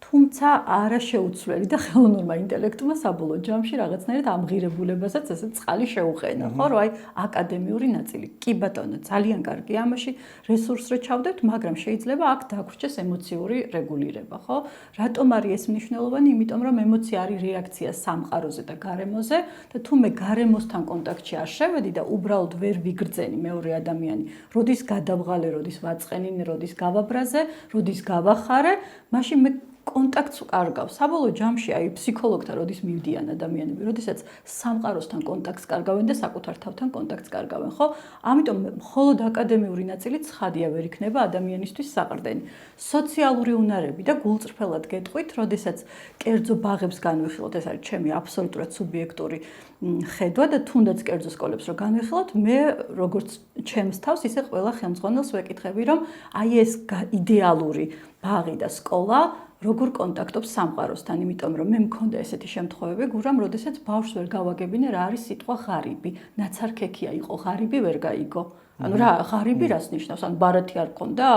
თუმცა არა შეუცვლელი და ხელოვნურმა ინტელექტმა საბოლოო ჯამში რაღაცნაირად ამ ღირებულებასაც ესე წყალი შეუყენა, ხო, რომ აი აკადემიური ნაწილი. კი ბატონო, ძალიან კარგია ამაში რესურსზე ჩავდებთ, მაგრამ შეიძლება აქ დაგვრჩეს ემოციური რეგულირება, ხო? რატომ არის ეს მნიშვნელოვანი? იმიტომ რომ ემოცია არის რეაქცია სამყაროზე და გარემოზე და თუ მე გარემოსთან კონტაქტში არ შევედი და უბრალოდ ვერ ვიგრძენი მეორე ადამიანი, როდის გადავღალე, როდის ვაწყენინე, როდის გავაბრაზე, როდის გავახარე, მაშინ მე კონტაქტს უკარგავ. საბოლოო ჯამში აი ფსიქოლოგთან როდის მივდიან ადამიანები, როდესაც სამყაროსთან კონტაქტს კარგავენ და საკუთარ თავთან კონტაქტს კარგავენ, ხო? ამიტომ მხოლოდ აკადემიური ნაწილი ცხადია ვერ იქნება ადამიანისთვის საყრდენი. სოციალური უნარები და გულწრფელად გეტყვით, როდესაც კერძო ბაღებს განვიხილოთ, ეს არის ჩემი აბსოლუტურად სუბიექტური ხედვა და თუნდაც კერძო სკოლებს რო განვიხილოთ, მე როგორც ჩემს თავს, ისე ყველა ხელმძღვანელს ვეკითხები, რომ აი ეს იდეალური ბაღი და სკოლა როგორ კონტაქტობს სამყაროსთან, იმიტომ რომ მე მქონდა ესეთი შემთხვევები, გურამ, როდესაც ბავშვს ვერ გავაგებინე რა არის სიტყვა ღარიბი. ნაცარქექია იყო, ღარიბი ვერ გაიგო. ანუ რა ღარიბი რას ნიშნავს? ანუ ბარათი არ ქონდა,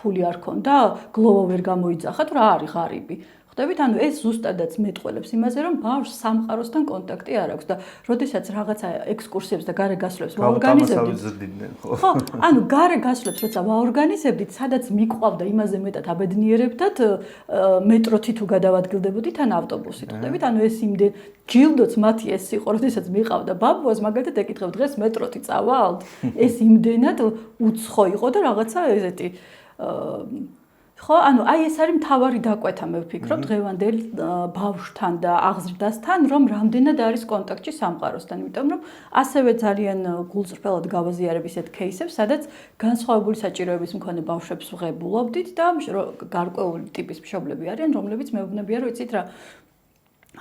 ფული არ ქონდა, გლოვა ვერ გამოიძახათ, რა არის ღარიბი? ხვდებით, ანუ ეს ზუსტადაც მეტყველებს იმაზე, რომ ბავშვს სამყაროსთან კონტაქტი არ აქვს და როდესაც რაღაცა ექსკურსიებს და გარე გასვლებს ვაორგანიზებდით. ხო, ანუ გარე გასვლებს როცა ვაორგანიზებდით, სადაც მიყვავდა იმაზე მეტად აბედნიერებდათ, მეტროთი თუ გადავადგილდებოდით ან ავტობუსით. ხვდებით, ანუ ეს იმდენ ჯილდოც მათი ეს იყო, როდესაც მიყავდა ბაბუას, მაგალითად ეკითხებ დღეს მეტროთი წავალთ? ეს იმდენად უცხო იყო და რაღაცა ესეთი ხო, ანუ აი ეს არის მთავარი დაკვეთა, მე ვფიქრობ, დღევანდელ ბავშვთან და აღზრდასთან, რომ რამდენად არის კონტაქტში სამყაროსთან, იმიტომ რომ ასევე ძალიან გულწრფელად გავაზიარებ ისეთ кейსებს, სადაც განსხვავებული საჭიროების მქონე ბავშვებს ვღებულობდით და გარკვეული ტიპის მშობლები არიან, რომლებიც მეუბნებიან, რომ იცით რა,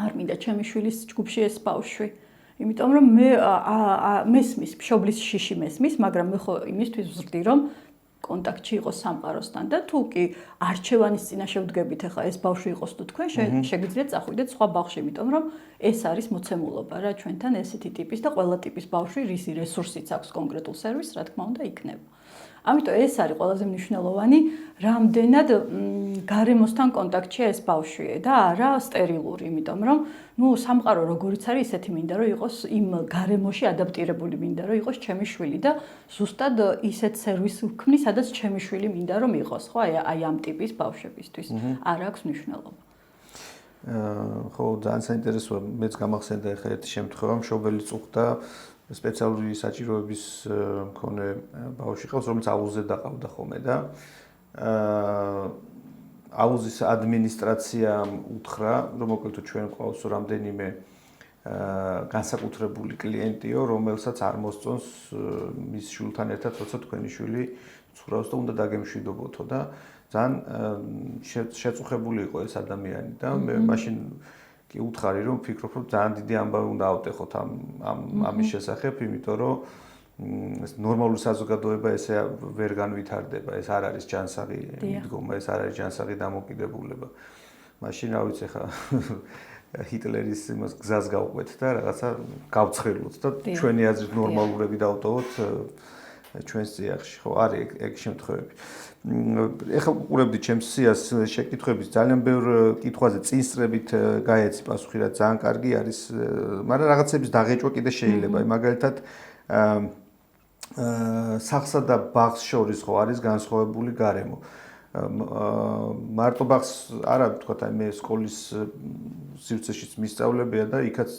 არ მინდა ჩემი შვილის ჯგუფში ეს ბავშვი. იმიტომ რომ მე მესმის, მშობლის შიში მესმის, მაგრამ მე ხო იმისთვის ვზრდი, რომ კონტაქტში იყოს სამყაროსთან და თუ კი არჩევანის წინაშე ვდგებით, ახლა ეს ბავშვი იყოს თუ თქვენ, შეგიძლიათ წახვიდეთ სხვა ბაღში, იმიტომ რომ ეს არის მოცემულობა რა ჩვენთან ესეთი ტიპის და ყველა ტიპის ბავშვი რისი რესურსიც აქვს კონკრეტულ სერვისს, რა თქმა უნდა, იქნება. ამიტომ ეს არის ყველაზე მნიშვნელოვანი, რამდენად გარემოსთან კონტაქტშია ეს ბავშვი და არა სტერილური, იმიტომ რომ სამყარო როგორიც არის, ისეთი მინდა რომ იყოს იმ გარემოში ადაპტირებული, მინდა რომ იყოს ჩემი შვილი და ზუსტად ისეთ სერვისს ვქმნი, სადაც ჩემი შვილი მინდა რომ იყოს, ხო, აი ამ ტიპის ბავშვებისთვის არ აქვს მნიშვნელობა. ხო, ძალიან საინტერესოა, მეც გამახსენდა ახლა ერთი შემთხვევა, მშობელი წუხდა სპეციალური საჭიროების მქონე ბავშვი ყავს, რომელიც აუზზე დაყავდა ხოლმე და აუზის ადმინისტრაციამ უთხრა, რომ მოკლედ ჩვენ ყავს რამდენიმე განსაკუთრებული კლიენტიო, რომელსაც არ მოსწონს მის შვილთან ერთად, როცა თქვენი შვილი ცურავს და უნდა დაგემშვიდობოთო და ძალიან შეწუხებული იყო ეს ადამიანი და მე მაშინ კი უთხარი რომ ვფიქრობ რომ ძალიან დიდი ამბავი უნდა ავტეხოთ ამის შესახებ, იმიტომ რომ ეს ნორმალური საზოგადოება ესე ვერ განვითარდება, ეს არ არის ჯანსაღი მიდგომა, ეს არ არის ჯანსაღი დამოკიდებულება. მაშინ რა ვიცი ხა ჰიტლერის იმას გზას გავყვეთ და რაღაცა გავცხელოთ და ჩვენი აზრით ნორმალურები დავტოვოთ ჩვენს წიაღში, ხო, არის ეგ შემთხვევები. ეხლა უყურებდი ჩემს სიას შეკითხვების ძალიან ბევრ კითხვაზე წინსწრებით გაეცი პასუხი, რა ძალიან კარგი არის, მაგრამ რაღაცების დაღეჭვა კიდე შეიძლება. მაგალითად სახსა და ბაღს შორის ხო არის განსხვავებული გარემო. მარტო ბაღს არა ვთქვათ, აი მე სკოლის სივრცეშიც მისწავლებია და იქაც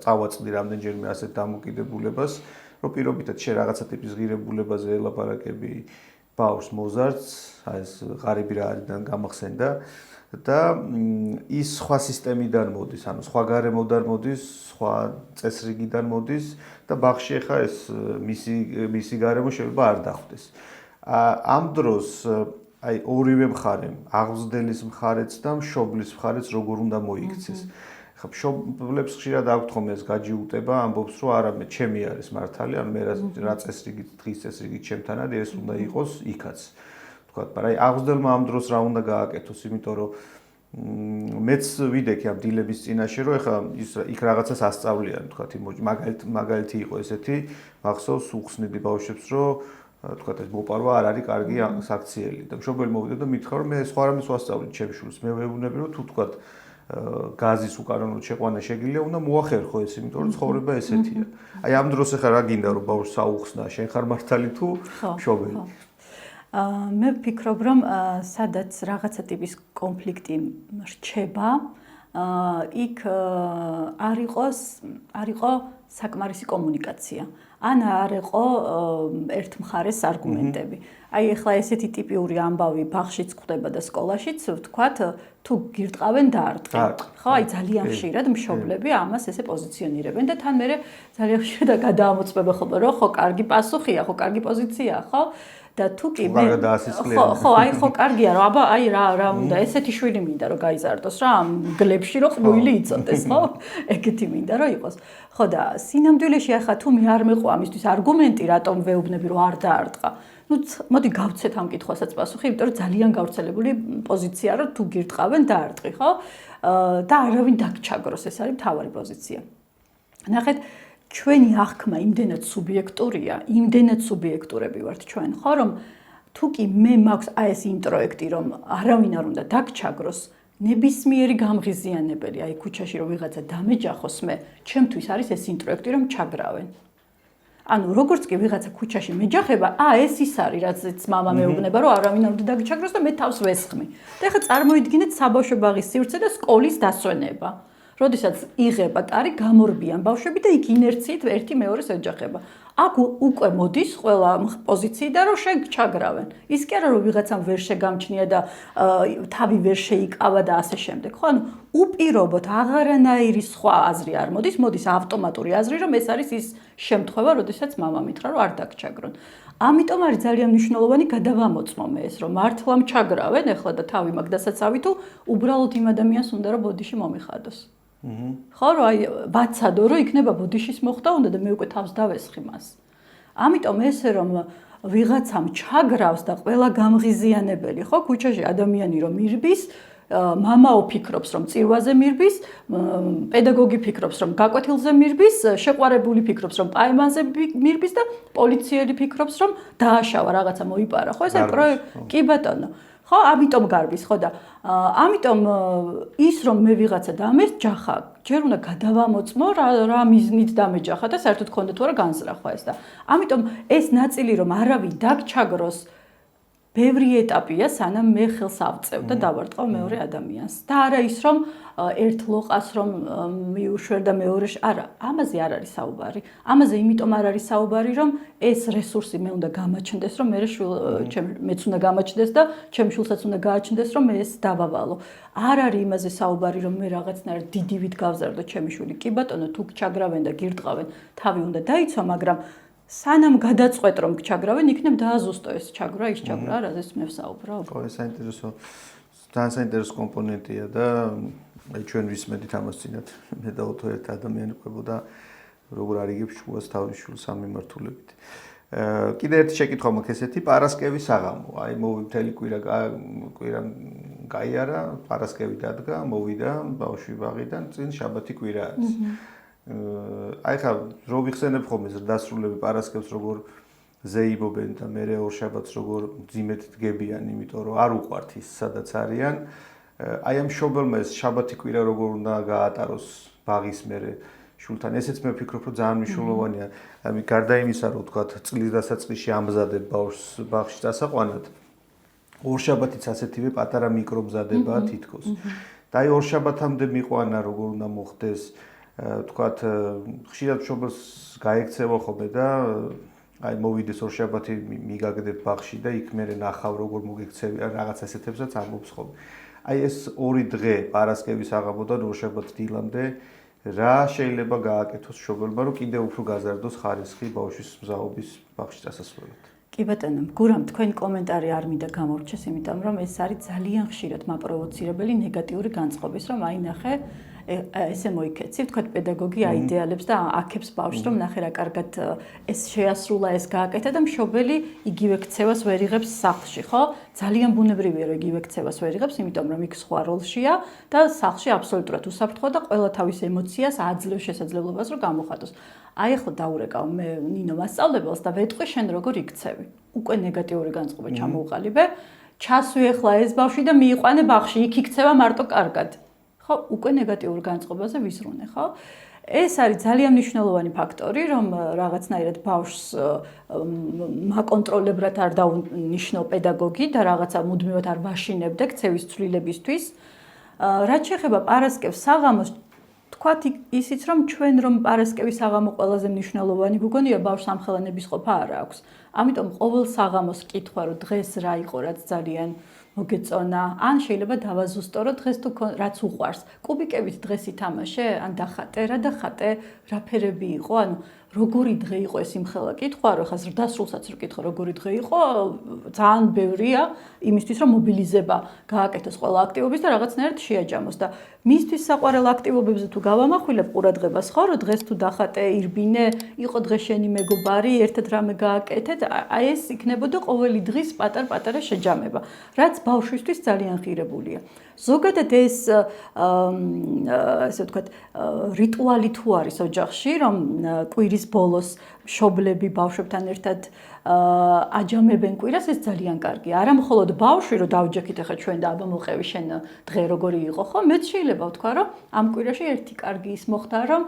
წავაწყდი რამდენჯერმე ასეთ დამოკიდებულებას, რომ პირობითად შე რაღაცა ტიპის ღირებულებაზე ელაპარაკები ბავშვს მოზარდს, აი ეს ღარიბი რა არიდან გამახსენდა და ის სხვა სისტემიდან მოდის, ანუ სხვა გარემოდან მოდის, სხვა წესრიგიდან მოდის და ბაღში ახლა ეს მისი გარემო შეიძლება არ დახვდეს. ამ დროს აი ორივე მხარემ, აღზრდელის მხარეც და მშობლის მხარეც როგორ უნდა მოიქცეს. ხა მშობლებს ხშირად აქვთ ხომ ეს გაჯიუტება, ამბობს რომ არა მე ჩემი არის მართალი, ან მე რა წესრიგით, დღის წესრიგით ჩემთან არის, ეს უნდა იყოს იქაც. თქვათ, მაგრამ აი აღზრდელმა ამ დროს რა უნდა გააკეთოს, იმიტომ რომ მეც ვიდექი ამ დილების წინაშე რომ ეხლა ის იქ რაღაცას ასწავლიან, თქვათ, მაგალითი იყო ესეთი, მახსოვს უხსნიდი ბავშვებს რომ თქვათ ეს მოპარვა არ არის კარგი საქციელი და მშობელი მოვიდა და მითხრა რომ მე სხვა რამეს ვასწავლით ჩემ შვილს, მე ვეუბნები რომ თუ თქვათ გაზის უკანონოდ შეყვანა შეგიძლია, უნდა მოახერხო ეს, იმიტომ რომ ცხოვრება ესეთია. აი ამ დროს ახლა რა გინდა რომ ბავშვს აუხსნა, შენ ხარ მართალი თუ მშობელი? მე ვფიქრობ, რომ სადაც რაღაცა ტიპის კონფლიქტი რჩება, იქ არ იყო საკმარისი კომუნიკაცია. ან არ იყო ერთ მხარეს არგუმენტები. აი ახლა ესეთი ტიპიური ამბავი ბაღშიც ხდება და სკოლაშიც, ვთქვათ, თუ გირტყავენ დაარტყი. ხო, აი ძალიან ხშირად მშობლები ამას ესე პოზიციონირებენ და თან მერე ძალიან ხშირად გადაამოწმება ხოლმე, რომ ხო, კარგი პასუხია, ხო, კარგი პოზიციაა, ხო? და თუ კი მე ხო, აი ხო, კარგია, რომ აბა აი რა უნდა, ესეთი შვილი მინდა რომ გაიზარდოს რა, ამ გლებში რომ ყმული იწოდეს, ხო? ეგეთი მინდა რომ იყოს. ხო და სინამდვილეში ახლა თუ მე არ მეყვა ამისთვის არგუმენტი, რატომ ვეუბნები რომ არ დაარტყა. ნუ მოდი გავცეთ ამ კითხვასაც პასუხი, იმიტომ რომ ძალიან გავრცელებული პოზიცია რომ თუ გირტყავენ დაარტყი, ხო? და არავინ დაგჩაგროს, ეს არის მთავარი პოზიცია. ნახეთ, ჩვენი აღქმა იმდენად სუბიექტურია, იმდენად სუბიექტურები ვართ ჩვენ, ხო, რომ თუ კი მე მაქვს აი ეს ინტროექტი, რომ არავინ არ უნდა დაგჩაგროს, ნებისმიერი გამღიზიანებელი, აი ქუჩაში რომ ვიღაცა დამეჯახოს მე, ჩემთვის არის ეს ინტროექტი, რომ ჩაგრავენ. ანუ როგორც კი ვიღაცა ქუჩაში მეჯახება, ეს ის არის, რაც მამა მეუბნება, რომ არავინ არ უნდა დაგჩაგროს და მე თავს ვესხმი. და ეხლა წარმოიდგინეთ საბავშვო ბაღის სივრცე და სკოლის დასვენება. როდესაც იღება კარი, გამორბიან ბავშვები და იქ ინერციით ერთი მეორეს ეჯახება. აქ უკვე მოდის ყველა პოზიციიდან რომ ჩაგრავენ. ის კი არა რომ ვიღაცამ ვერ შეგამჩნია და თავი ვერ შეიკავა და ასე შემდეგ. ხო, ანუ უპირობოდ აღარანაირი სხვა აზრი არ მოდის, მოდის ავტომატური აზრი, რომ ეს არის ის შემთხვევა, როდესაც მამა მითხრა რომ არ დაგჩაგრონ. ამიტომ არის ძალიან მნიშვნელოვანი გადავამოწმო მე ეს, რომ მართლა ჩაგრავენ ახლა და თავი მაგ დასაცავი თუ უბრალოდ იმ ადამიანს უნდა რომ ბოდიში მომიხადოს. ხო, რომ აი ვაცადო, რომ იქნება ბოდიშის მოხდა უნდა და მე უკვე თავს დავესხი მას. ამიტომ ესე რომ ვიღაცამ ჩაგრავს და ყველა გამღიზიანებელი, ხო, ქუჩაში ადამიანი რომ მირბის, მამაო ფიქრობს რომ წირვაზე მირბის, პედაგოგი ფიქრობს რომ გაკვეთილზე მირბის, შეყვარებული ფიქრობს რომ პაემანზე მირბის და პოლიციელი ფიქრობს რომ დააშავა რაღაცა მოიპარა, ხო, ეს არის პროექტი, კი ბატონო. ხო, ამიტომ გარბის, ხო და ამიტომ ის რომ მე ვიღაცა დამეჯახა, ჯერ უნდა გადავამოწმო რა მიზნით დამეჯახა და საერთოდ გქონდა თუ არა განზრახვა ეს და ამიტომ ეს ნაწილი რომ არავინ დაგჩაგროს ბევრი ეტაპია, სანამ მე ხელს ავწევ და დავარტყავ მეორე ადამიანს. და არა ის რომ ერთ ლოყას რომ მიუშვერ და მეორეში, არა, ამაზე არ არის საუბარი. ამაზე იმიტომ არ არის საუბარი, რომ ეს რესურსი მე უნდა გამაჩნდეს, რომ მეც უნდა გამაჩნდეს და ჩემ შვილსაც უნდა გააჩნდეს, რომ მე ეს დავავალო. არ არის იმაზე საუბარი, რომ მე რაღაცნაირად დიდივით გავზარდო ჩემი შვილი. კი ბატონო, თუ ჩაგრავენ და გირტყავენ, თავი უნდა დაიცვა, მაგრამ სანამ გადაწყვეტ რომ ჩაგრავენ, იქნებ დააზუსტო ეს ჩაგვრა, ის ჩაგვრა, რაზეც მე ვსაუბრობ. ხო, ეს საინტერესო, ძალიან საინტერესო კომპონენტია და აი ჩვენ ვისმენთ ამას წინათ, მე და ოთო ერთ ადამიანი ყვებოდა როგორ არიგებს შუას თავის შვილს ამ მიმართულებით. კიდე ერთი შეკითხვა მაქვს ესეთი, პარასკევის საღამო. აი მოვიდელი კვირა გაიარა, პარასკევი დადგა, მოვიდა ბავშვი ბაღიდან, წინ შაბათი კვირა არის. აი ხა რო ვიხსენებ ხოლმე დასრულები პარასკევს როგორ ზეიმობენ და მე ორ შაბათს როგორ ძიმეთ დგებიან, იმიტომ რომ არ უყვართ ის სადაც არიან. აი ამ მშობელმა ეს შაბათი კვირა როგორ უნდა გაატაროს ბაღის მერე შულთან. ესეც მე ვფიქრობ, რომ ძალიან მნიშვნელოვანია. აი გარდა იმისა, რომ ვთქვათ, წლის დასაწყისში ამზადებ ბავშვს ბაღში დასაყვანად, ორ შაბათიც ასეთივე პატარა მიკრომზადებაა თითქოს. და აი ორ შაბათამდე მიყვანა როგორ უნდა მოხდეს, ვთქვათ, ხშირად მშობელს გაექცევა ხოლმე და აი მოვიდეს ორ შაბათი მიგაგდებ ბაღში და იქ მე ნახავ როგორ მოგექცევი რაღაც ასეთებსაც ამბობს ხოლმე. აი ეს ორი დღე პარასკევის საღამოდან ორ შაბათ დილამდე რა შეიძლება გააკეთოს მშობელმა, რომ კიდევ უფრო გაზარდოს ხარისხი ბავშვის მზაობის ბაღში დასასვლელად? კი ბატონო, გურამ თქვენი კომენტარი არ მინდა გამორჩეს, იმიტომ რომ ეს არის ძალიან ხშირად მაპროვოცირებელი ნეგატიური განწყობის, რომ აი ნახე ესე მოიქეცი, თქვა პედაგოგი აიდეალებს და აქებს ბავშვს, რომ ნახე რა კარგად ეს შეასრულა, ეს გააკეთა და მშობელი იგივე ქცევას ვერ იღებს სახლში, ხო? ძალიან ბუნებრივია, რომ იგივე ქცევას ვერ იღებს, იმიტომ რომ იქ სხვა როლშია და სახლში აბსოლუტურად უსაფრთხოა და ყველა თავის ემოციას აძლევს შესაძლებლობას, რომ გამოხატოს. აი ახლა დაურეკავ მე ნინო მასწავლებელს და ვეტყვი შენ როგორ იქცევი. უკვე ნეგატიური განწყობა ჩამოუყალიბე, ჩასვი ახლა ეს ბავშვი და მიიყვანე ბაღში, იქ იქცევა მარტო კარგად. ხო, უკვე ნეგატიურ განწყობაზე ვიზრუნე, ხო? ეს არის ძალიან მნიშვნელოვანი ფაქტორი, რომ რაღაცნაირად ბავშვს მაკონტროლებლად არ დაუნიშნო პედაგოგი და რაღაცა მუდმივად არ ვაშინებდე ქცევის ცვლილებისთვის. რაც შეეხება პარასკევს საღამოს, თქვათ ისიც რომ ჩვენ რომ პარასკევის საღამო ყველაზე მნიშვნელოვანი გგონია ბავშვს ამხელანების ყოფა არ აქვს. ამიტომ ყოველ საღამოს კითხვა რომ დღეს რა იყო რაც ძალიან მოგეწონა, ან შეიძლება დავაზუსტო რომ დღეს თუ რაც უყვარს. კუბიკებით დღეს ითამაშე, ან დახატე, რა დახატე, რა ფერები იყო, ანუ როგორი დღე იყო ეს იმხელა კითხვა, რომ ხა ზრდასრულსაც რო კითხო როგორი დღე იყო, ძალიან ბევრია იმისთვის რომ მობილიზება გააკეთოს ყველა აქტივობის და რაღაცნაირად შეაჯამოს და მისთვის საყვარელ აქტივობებზე თუ გავამახვილებ ყურადღებას, ხო, რომ დღეს თუ დახატე, ირბინე, იყო დღე შენი მეგობარი, ერთად რამე გააკეთეთ, აი ეს იქნებოდა ყოველი დღის პატარ-პატარა შეჯამება, რაც ბავშვისთვის ძალიან ღირებულია. ზოგადად ეს ესე ვთქვათ, რიტუალი თუ არის ოჯახში, რომ კვირის ბოლოს მშობლები ბავშვებთან ერთად აჯამებენ კვირას, ეს ძალიან კარგია. არა მხოლოდ ბავშვი, რომ დავჯექით ახლა ჩვენ და აბა მოყევი შენ დღე როგორი იყო, ხო? მეც შეიძლება ვთქვა, რომ ამ კვირაში ერთი კარგი ის მოხდა, რომ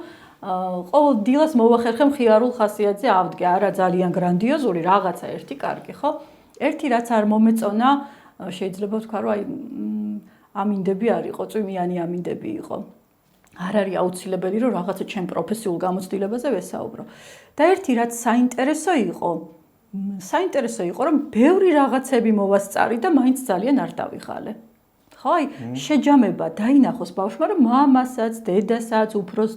ყოველ დილას მოვახერხე მხიარულ ხასიათზე ავდგე, არა ძალიან გრანდიოზული, რაღაცა ერთი კარგი, ხო? ერთი რაც არ მომეწონა, შეიძლება ვთქვა, რომ აი ამინდები არ იყო, წვიმიანი ამინდები იყო. არ არის აუცილებელი, რომ რაღაცა ჩემ პროფესიულ გამოცდილებაზე ვესაუბრო. და ერთი რაც საინტერესო იყო, რომ ბევრი რაღაცები მოვასწარი და მაინც ძალიან არ დავიღალე. ხო, აი შეჯამება დაინახოს ბავშვმა, რომ მამასაც, დედასაც, უფროს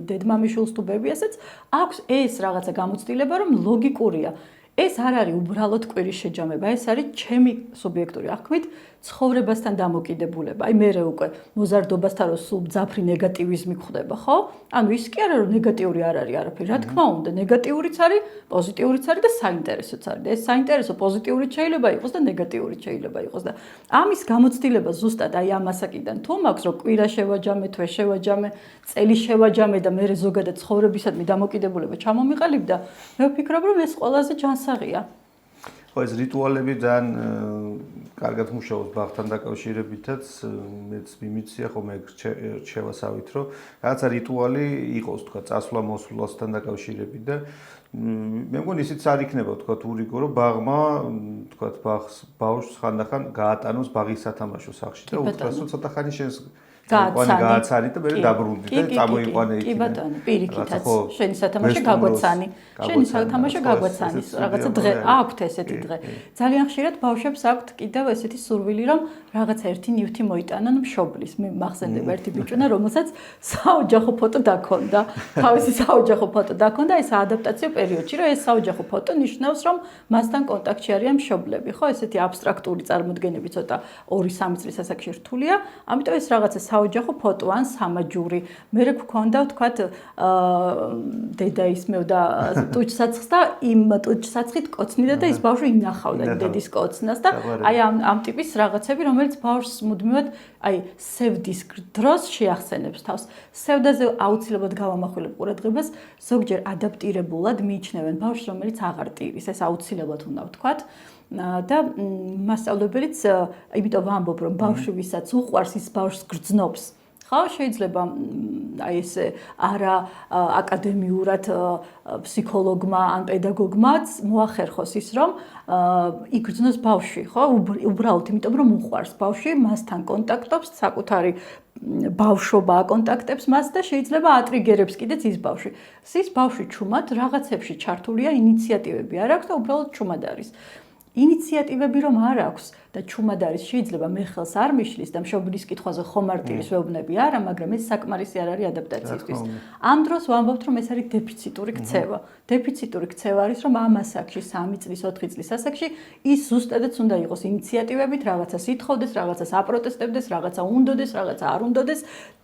დედმამიშვილს თუ ბებიასაც აქვს ეს რაღაცა გამოცდილება, რომ ლოგიკურია. ეს არ არის უბრალოდ კვირის შეჯამება, ეს არის ჩემი სუბიექტური აღქმით ცხოვრებასთან დამოკიდებულება. აი მე უკვე მოზარდობასთან რო სულ მძაფრი ნეგატივიზმი გვხდება, ხო? ანუ ის კი არა რომ ნეგატიური არ არის არაფერი, რა თქმა უნდა, ნეგატიურიც არის, პოზიტიურიც არის და საინტერესოც არის. და ეს საინტერესო პოზიტიურიც შეიძლება იყოს და ნეგატიურიც შეიძლება იყოს და ამის გამოცდილება ზუსტად აი ამ ასაკიდან თუ მაქვს რომ კვირა შევაჯამე, თვე შევაჯამე, წელი შევაჯამე და მე ზოგადად ცხოვრებისადმი დამოკიდებულება ჩამომიყალიბ და მე ვფიქრობ რომ ეს ყველაზე ჯანსაღია. ხო, ეს რიტუალები ძალიან კარგად მუშაობს ბაღთან დაკავშირებითაც, მეც მიმიცია ხოლმე რჩევასავით, რომ რაღაცა რიტუალი იყოს, თქვა, წასვლა-მოსვლასთან დაკავშირებით და მე მგონი ისიც არ იქნება, თქვა, ურიგო, რომ ბაღმა, თქვა, ბავშვს ხანდახან გაატანოს ბაღის სათამაშო სახლში და უთხრას, რომ ცოტა ხანი შენს გააცანი და მე დაბრუნდი და წამოიყვანე იქ. კი ბატონო, პირიქითაც შენი სათამაშო გაგვაცანი. შენი სათამაშო გაგვაცანი. რაღაცა დღე აქვთ ესეთი დღე. ძალიან ხშირად ბავშვებს აქვთ კიდევ ესეთი სურვილი, რომ რაღაცა ერთი ნივთი მოიტანონ მშობლის. მე მახსენდება ერთი ბიჭუნა, რომელსაც საოჯახო ფოტო დაქონდა. თავისი საოჯახო ფოტო დაქონდა ეს ადაპტაციო პერიოდში, რომ ეს საოჯახო ფოტო ნიშნავს, რომ მასთან კონტაქტში არიან მშობლები. ხო, ესეთი აბსტრაქტული წარმოდგენები ცოტა 2-3 წლის ასაკში რთულია. ამიტომ ეს რაღაცა საოჯახო ფოტო ან სამაჯური. მე გვქონდა ვთქვათ დედა ისმევდა ტუჩსაცხს და იმ ტუჩსაცხით კოცნიდა და ის ბავშვი ინახავდა დედის კოცნას და აი ამ ტიპის რაღაცები, რომელიც ბავშვს მუდმივად აი სევდის დროს შეახსენებს თავს. სევდაზე აუცილებლად გავამახვილებ ყურადღებას, ზოგჯერ ადაპტირებულად მიიჩნევენ ბავშვს, რომელიც აღარ ტირის, ეს აუცილებლად უნდა ვთქვათ. და მასწავლებელიც იმიტომ ვამბობ, რომ ბავშვი ვისაც უყვარს, ის ბავშვს გრძნობს. ხო, შეიძლება აი ესე არა აკადემიურად ფსიქოლოგმა ან პედაგოგმაც მოახერხოს ის, რომ იგრძნოს ბავშვი, ხო? უბრალოდ იმიტომ, რომ უყვარს ბავშვი, მასთან კონტაქტობს, საკუთარი ბავშვობა აკონტაქტებს მას და შეიძლება ატრიგერებს კიდეც ის ბავშვი. ის ბავშვი ჩუმად რაღაცებში ჩართულია, ინიციატივები არ აქვს და უბრალოდ ჩუმად არის. ინიციატივები რომ არ აქვს და ჩუმად არის შეიძლება მე ხელს არ მიშლის და მშობლის კითხვაზე ხომ არტილის ვეუბნები არა, მაგრამ ეს საკმარისი არ არის ადაპტაციისთვის. ამ დროს ვამბობთ რომ ეს არის დეფიციტური ქცევა. დეფიციტური ქცევა არის რომ ამ ასაკში 3 წლის, 4 წლის ასაკში ის ზუსტადაც უნდა იყოს ინიციატივებით, რაღაცას ითხოვდეს, რაღაცას აპროტესტებდეს, რაღაცა უნდოდეს, რაღაცა არ უნდოდეს.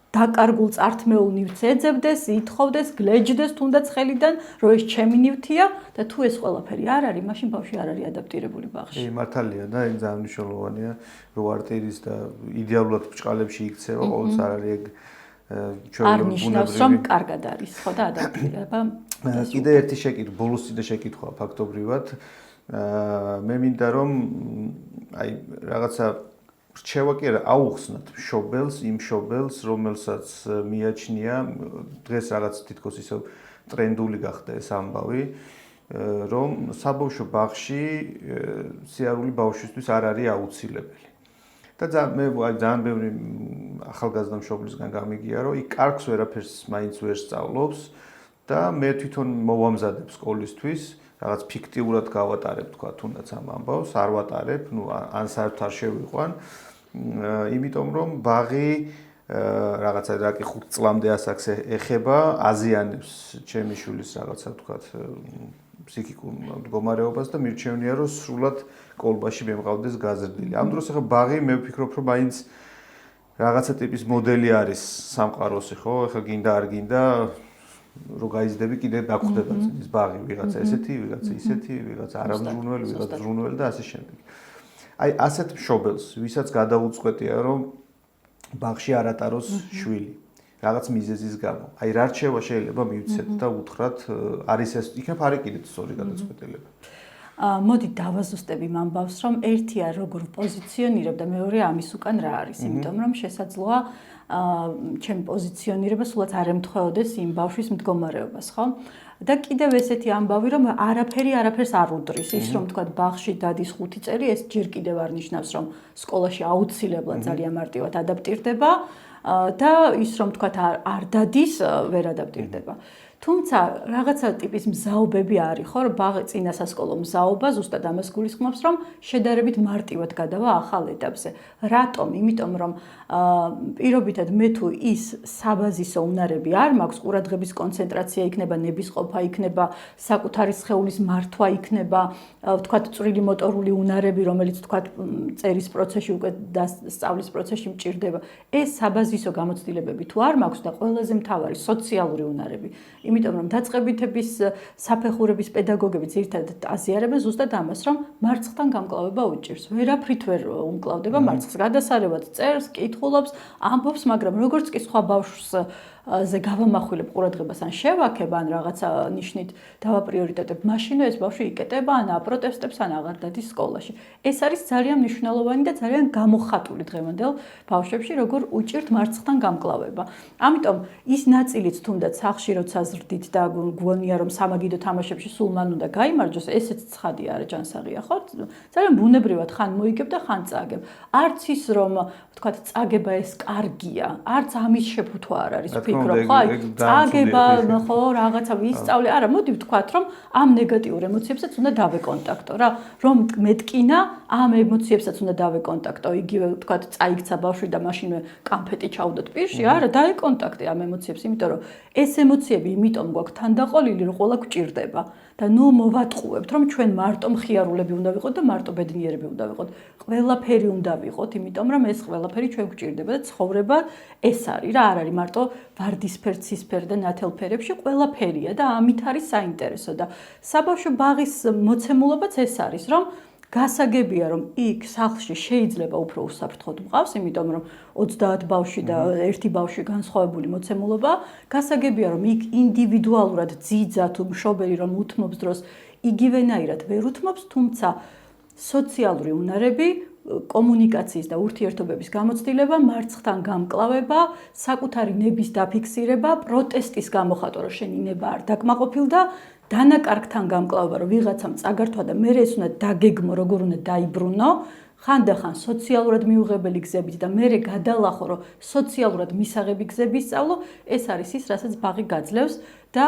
დაკარგულ წართმეულ ნივთს ეძებდეს, ითხოვდეს, გლეჯდეს თუნდაც ხელიდან, რომ ეს ჩემი ნივთია და თუ ეს ყველაფერი არ არის, მაშინ ბავშვი არ არის ადაპტირებული ბაღში. მართალია და ეს ძალიან მნიშვნელოვანია, რომ არტირის და იდეალურად ბჭყალებში იქცევა, ყოველთვის არ არის ეგ არ ნიშნავს, რომ კარგად არის, ხო და ადაპტირება. კიდე ერთი შეკითხვა, ბოლოს კიდე შეკითხვა ფაქტობრივად. მე მინდა რომ აი რაღაცა რჩევა კი არა აუხსნათ მშობელს, იმ მშობელს, რომელსაც მიაჩნია დღეს რაღაც თითქოს ისევ ტრენდული გახდა ეს ამბავი, რომ საბავშვო ბაღში სიარული ბავშვისთვის არ არის აუცილებელი. და მე ძალიან ბევრი ახალგაზრდა მშობლისგან გამიგია, რომ იქ კარგს ვერაფერს მაინც ვერ სწავლობს და მე თვითონ მოვამზადებ სკოლისთვის, რაღაც ფიქტიურად გავატარებ თქვა თუნდაც ამ ამბავს, არ ვატარებ, ან საერთოდ არ შევიყვან. იმიტომ რომ ბაღი რაღაცა რაკი 5 წლამდე ასაკს ეხება, აზიანებს ჩემი შვილის რაღაცა თქვათ ფსიქიკურ მდგომარეობას და მირჩევნია რომ სრულად კოლბაში მემყავდეს გაზრდილი. ამ დროს ახლა ბაღი მე ვფიქრობ რომ მაინც რაღაცა ტიპის მოდელი არის სამყაროსი, ხო? ახლა გინდა არ გინდა რო გაიზრდები კიდე დაგხვდება ის ბაღი, ვიღაცა ესეთი, ვიღაცა ისეთი, ვიღაცა არამზრუნველი, ვიღაცა ზრუნველი და ასე შემდეგ. აი ასეთ მშობელს, ვისაც გადაუწყვეტია რომ ბაღში არ ატაროს შვილი, რაღაც მიზეზის გამო. აი რა რჩევა შეიძლება მივცეთ და უთხრათ, არის ეს, იქნებ არის კიდე სწორი გადაწყვეტილება. მოდი დავაზუსტებ იმ ამბავს, რომ ერთია როგორ პოზიციონირებ და მეორე ამის უკან რა არის, იმიტომ რომ შესაძლოა ჩემი პოზიციონირება სულაც არ ემთხვეოდეს იმ ბავშვის მდგომარეობას, ხო? და კიდევ ესეთი ამბავი, რომ არაფერს არ უდრის, ის რომ თქვა ბაღში დადის 5 წელი, ეს ჯერ კიდევ არ ნიშნავს, რომ სკოლაში აუცილებლად ძალიან მარტივად ადაპტირდება და ის რომ თქვა არ დადის, ვერ ადაპტირდება. თუმცა რაღაცა ტიპის მზაობები არის, ხო, რომ ბაღი წინა სასკოლო მზაობა ზუსტად ამას გულისხმობს, რომ შედარებით მარტივად გადავა ახალ ეტაპზე. რატომ? იმიტომ რომ პირობითად მე თუ ის საბაზისო უნარები არ მაქვს, ყურადღების კონცენტრაცია იქნება, ნების ყოფა იქნება, საკუთარი სხეულის მართვა იქნება, ვთქვათ, წვრილი მოტორული უნარები, რომელიც ვთქვათ, წერის პროცესში უკვე და სწავლის პროცესში მჭირდება. ეს საბაზისო გამოცდილებები თუ არ მაქვს და ყველაზე მთავარი სოციალური უნარები. იმიტომ რომ დაწყებითების საფეხურების პედაგოგები ძირითადად აზიარებენ ზუსტად ამას, რომ მარცხთან გამკლავება უჭირს. ვერაფრით ვერ უმკლავდება მარცხს, გადასარევად წერს, კითხულობს, ამბობს, მაგრამ როგორც კი სხვა ბავშვს ზე გავამახვილებ ყურადღებას ან შევაქებ ან რაღაცა ნიშნით დავაპრიორიტეტებ, მაშინ ეს ბავშვი იკეტება ან აპროტესტებს ან აღარ დადის სკოლაში. ეს არის ძალიან მნიშვნელოვანი და ძალიან გამოხატული დღევანდელ ბავშვებში, როგორ უჭირთ მარცხთან გამკლავება. ამიტომ ის ნაწილიც თუნდაც სახლში როცა ზრდით და გგონია რომ სამაგიდო თამაშებში სულ მან უნდა გაიმარჯოს, ესეც ცხადია არა ჯანსაღია, ხო? ძალიან ბუნებრივად ხან მოიგებ და ხან წაგებ. არც ის რომ ვთქვათ, წაგება ეს კარგია, არც ამის შეფუთვა არ არის. ხო, აი, წაგება, ხო, რაღაცა ვისწავლე. არა, მოდი ვთქვათ, რომ ამ ნეგატიურ ემოციებსაც უნდა დავეკონტაქტო რა, რომ მეთკინა ამ ემოციებსაც უნდა დავეკონტაქტო. იგივე ვთქვათ, წაიქცა ბავშვი და მაშინვე კამფეტი ჩაუდოთ პირში, არა, დაეკონტაქტე ამ ემოციებს, იმიტომ რომ ეს ემოციები იმიტომ გვაქვს თანდაყოლილი, რომ ყველა გვჭირდება. და ნუ მოვატყუებთ, რომ ჩვენ მარტო მხიარულები უნდა ვიყოთ და მარტო ბედნიერები უნდა ვიყოთ. ყველაფერი უნდა ვიყოთ, იმიტომ რომ ეს ყველაფერი ჩვენ გვჭირდება და ცხოვრება ეს არის რა, არ არის მარტო ვარდისფერ, ცისფერ და ნათელფერებში, ყველაფერია და ამით არის საინტერესო და საბავშვო ბაღის მოცემულობაც ეს არის, რომ გასაგებია რომ იქ სახლში შეიძლება უფრო უსაფრთხოდ მყავს, იმიტომ რომ 30 ბავშვი და ერთი ბავშვი განსხვავებული მოცემულობა, გასაგებია რომ იქ ინდივიდუალურად ძიძა თუ მშობელი რომ უთმობს დროს იგივენაირად ვერ უთმობს, თუმცა სოციალური უნარები, კომუნიკაციის და ურთიერთობების გამოცდილება, მარცხთან გამკლავება, საკუთარი ნების დაფიქსირება, პროტესტის გამოხატვა, რომ შენი ნება არ დაკმაყოფილდა, დანაკარგთან გამკლავება, რომ ვიღაცამ წაგართვა და მე ეს უნდა დაგეგმო, როგორ უნდა დაიბრუნო, ხანდახან სოციალურად მიუღებელი გზებით და მე გადალახო, რომ სოციალურად მისაღები გზები სწავლო, ეს არის ის, რასაც ბაღი გაძლევს და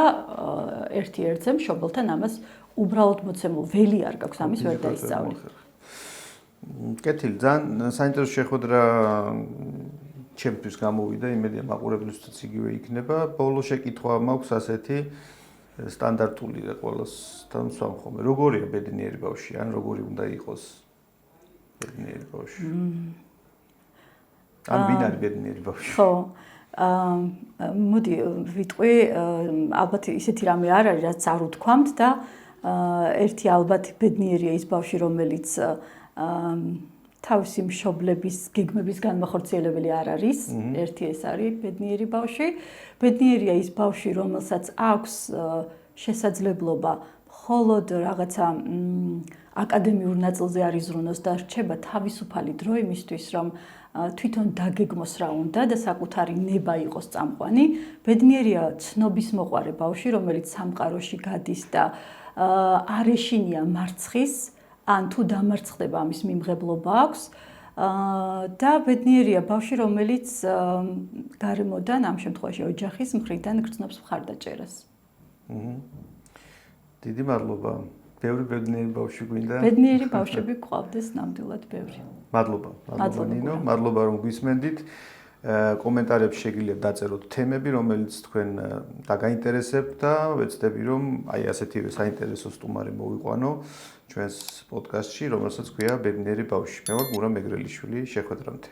ერთი ერთზე მშობელთან ამას უბრალოდ მოცემულ ველი არ გაქვს, ამის ვერ დაისწავლი. კეთილი, ძალიან საინტერესო შეხვედრა ჩემთვის გამოვიდა, იმედია მაყურებლისთვისაც იგივე იქნება. ბოლო შეკითხვა მაქვს ასეთი სტანდარტული და ყველასთან მსვამხომე. როგორია ბედნიერი ბავშვი, ან როგორი უნდა იყოს ბედნიერი ბავშვი? ან ვინ არის ბედნიერი ბავშვი? ხო. მოდი ვიტყვი, ალბათ ისეთი რამე არ არის, რაც არ უთქვამთ და ერთი ალბათ ბედნიერია ის ბავშვი, რომელიც თავისი მშობლების გეგმების განმახორციელებელი არ არის. ერთი ეს არის ბედნიერი ბავშვი. ბედნიერია ის ბავშვი, რომელსაც აქვს შესაძლებლობა მხოლოდ რაღაცა აკადემიურ ნაწილზე არ იზრუნოს და რჩება თავისუფალი დრო იმისთვის, რომ თვითონ დაგეგმოს რა უნდა და საკუთარი ნება იყოს წამყვანი. ბედნიერია ცნობისმოყვარე ბავშვი, რომელიც სამყაროში გადის და არ ეშინია მარცხის, ან თუ დამარცხდება ამის მიმღებლობა აქვს. და ბედნიერია ბავშვი, რომელიც გარემოდან, ამ შემთხვევაში ოჯახის მხრიდან გრძნობს მხარდაჭერას. დიდი მადლობა. ბევრი ბედნიერი ბავშვი გვინდა. ბედნიერი ბავშვები გვყავდეს ნამდვილად ბევრი. მადლობა. მადლობა ნინო, მადლობა რომ გვისმენდით. კომენტარებში შეგიძლიათ დაწეროთ თემები, რომელიც თქვენ დაგაინტერესებთ და ვეცდები რომ აი ასეთივე საინტერესო სტუმარი მოვიყვანო ჩვენს პოდკასტში, რომელსაც ქვია ბედნიერი ბავშვი. მე ვარ მურა მეგრელიშვილი, შეხვედრამდე.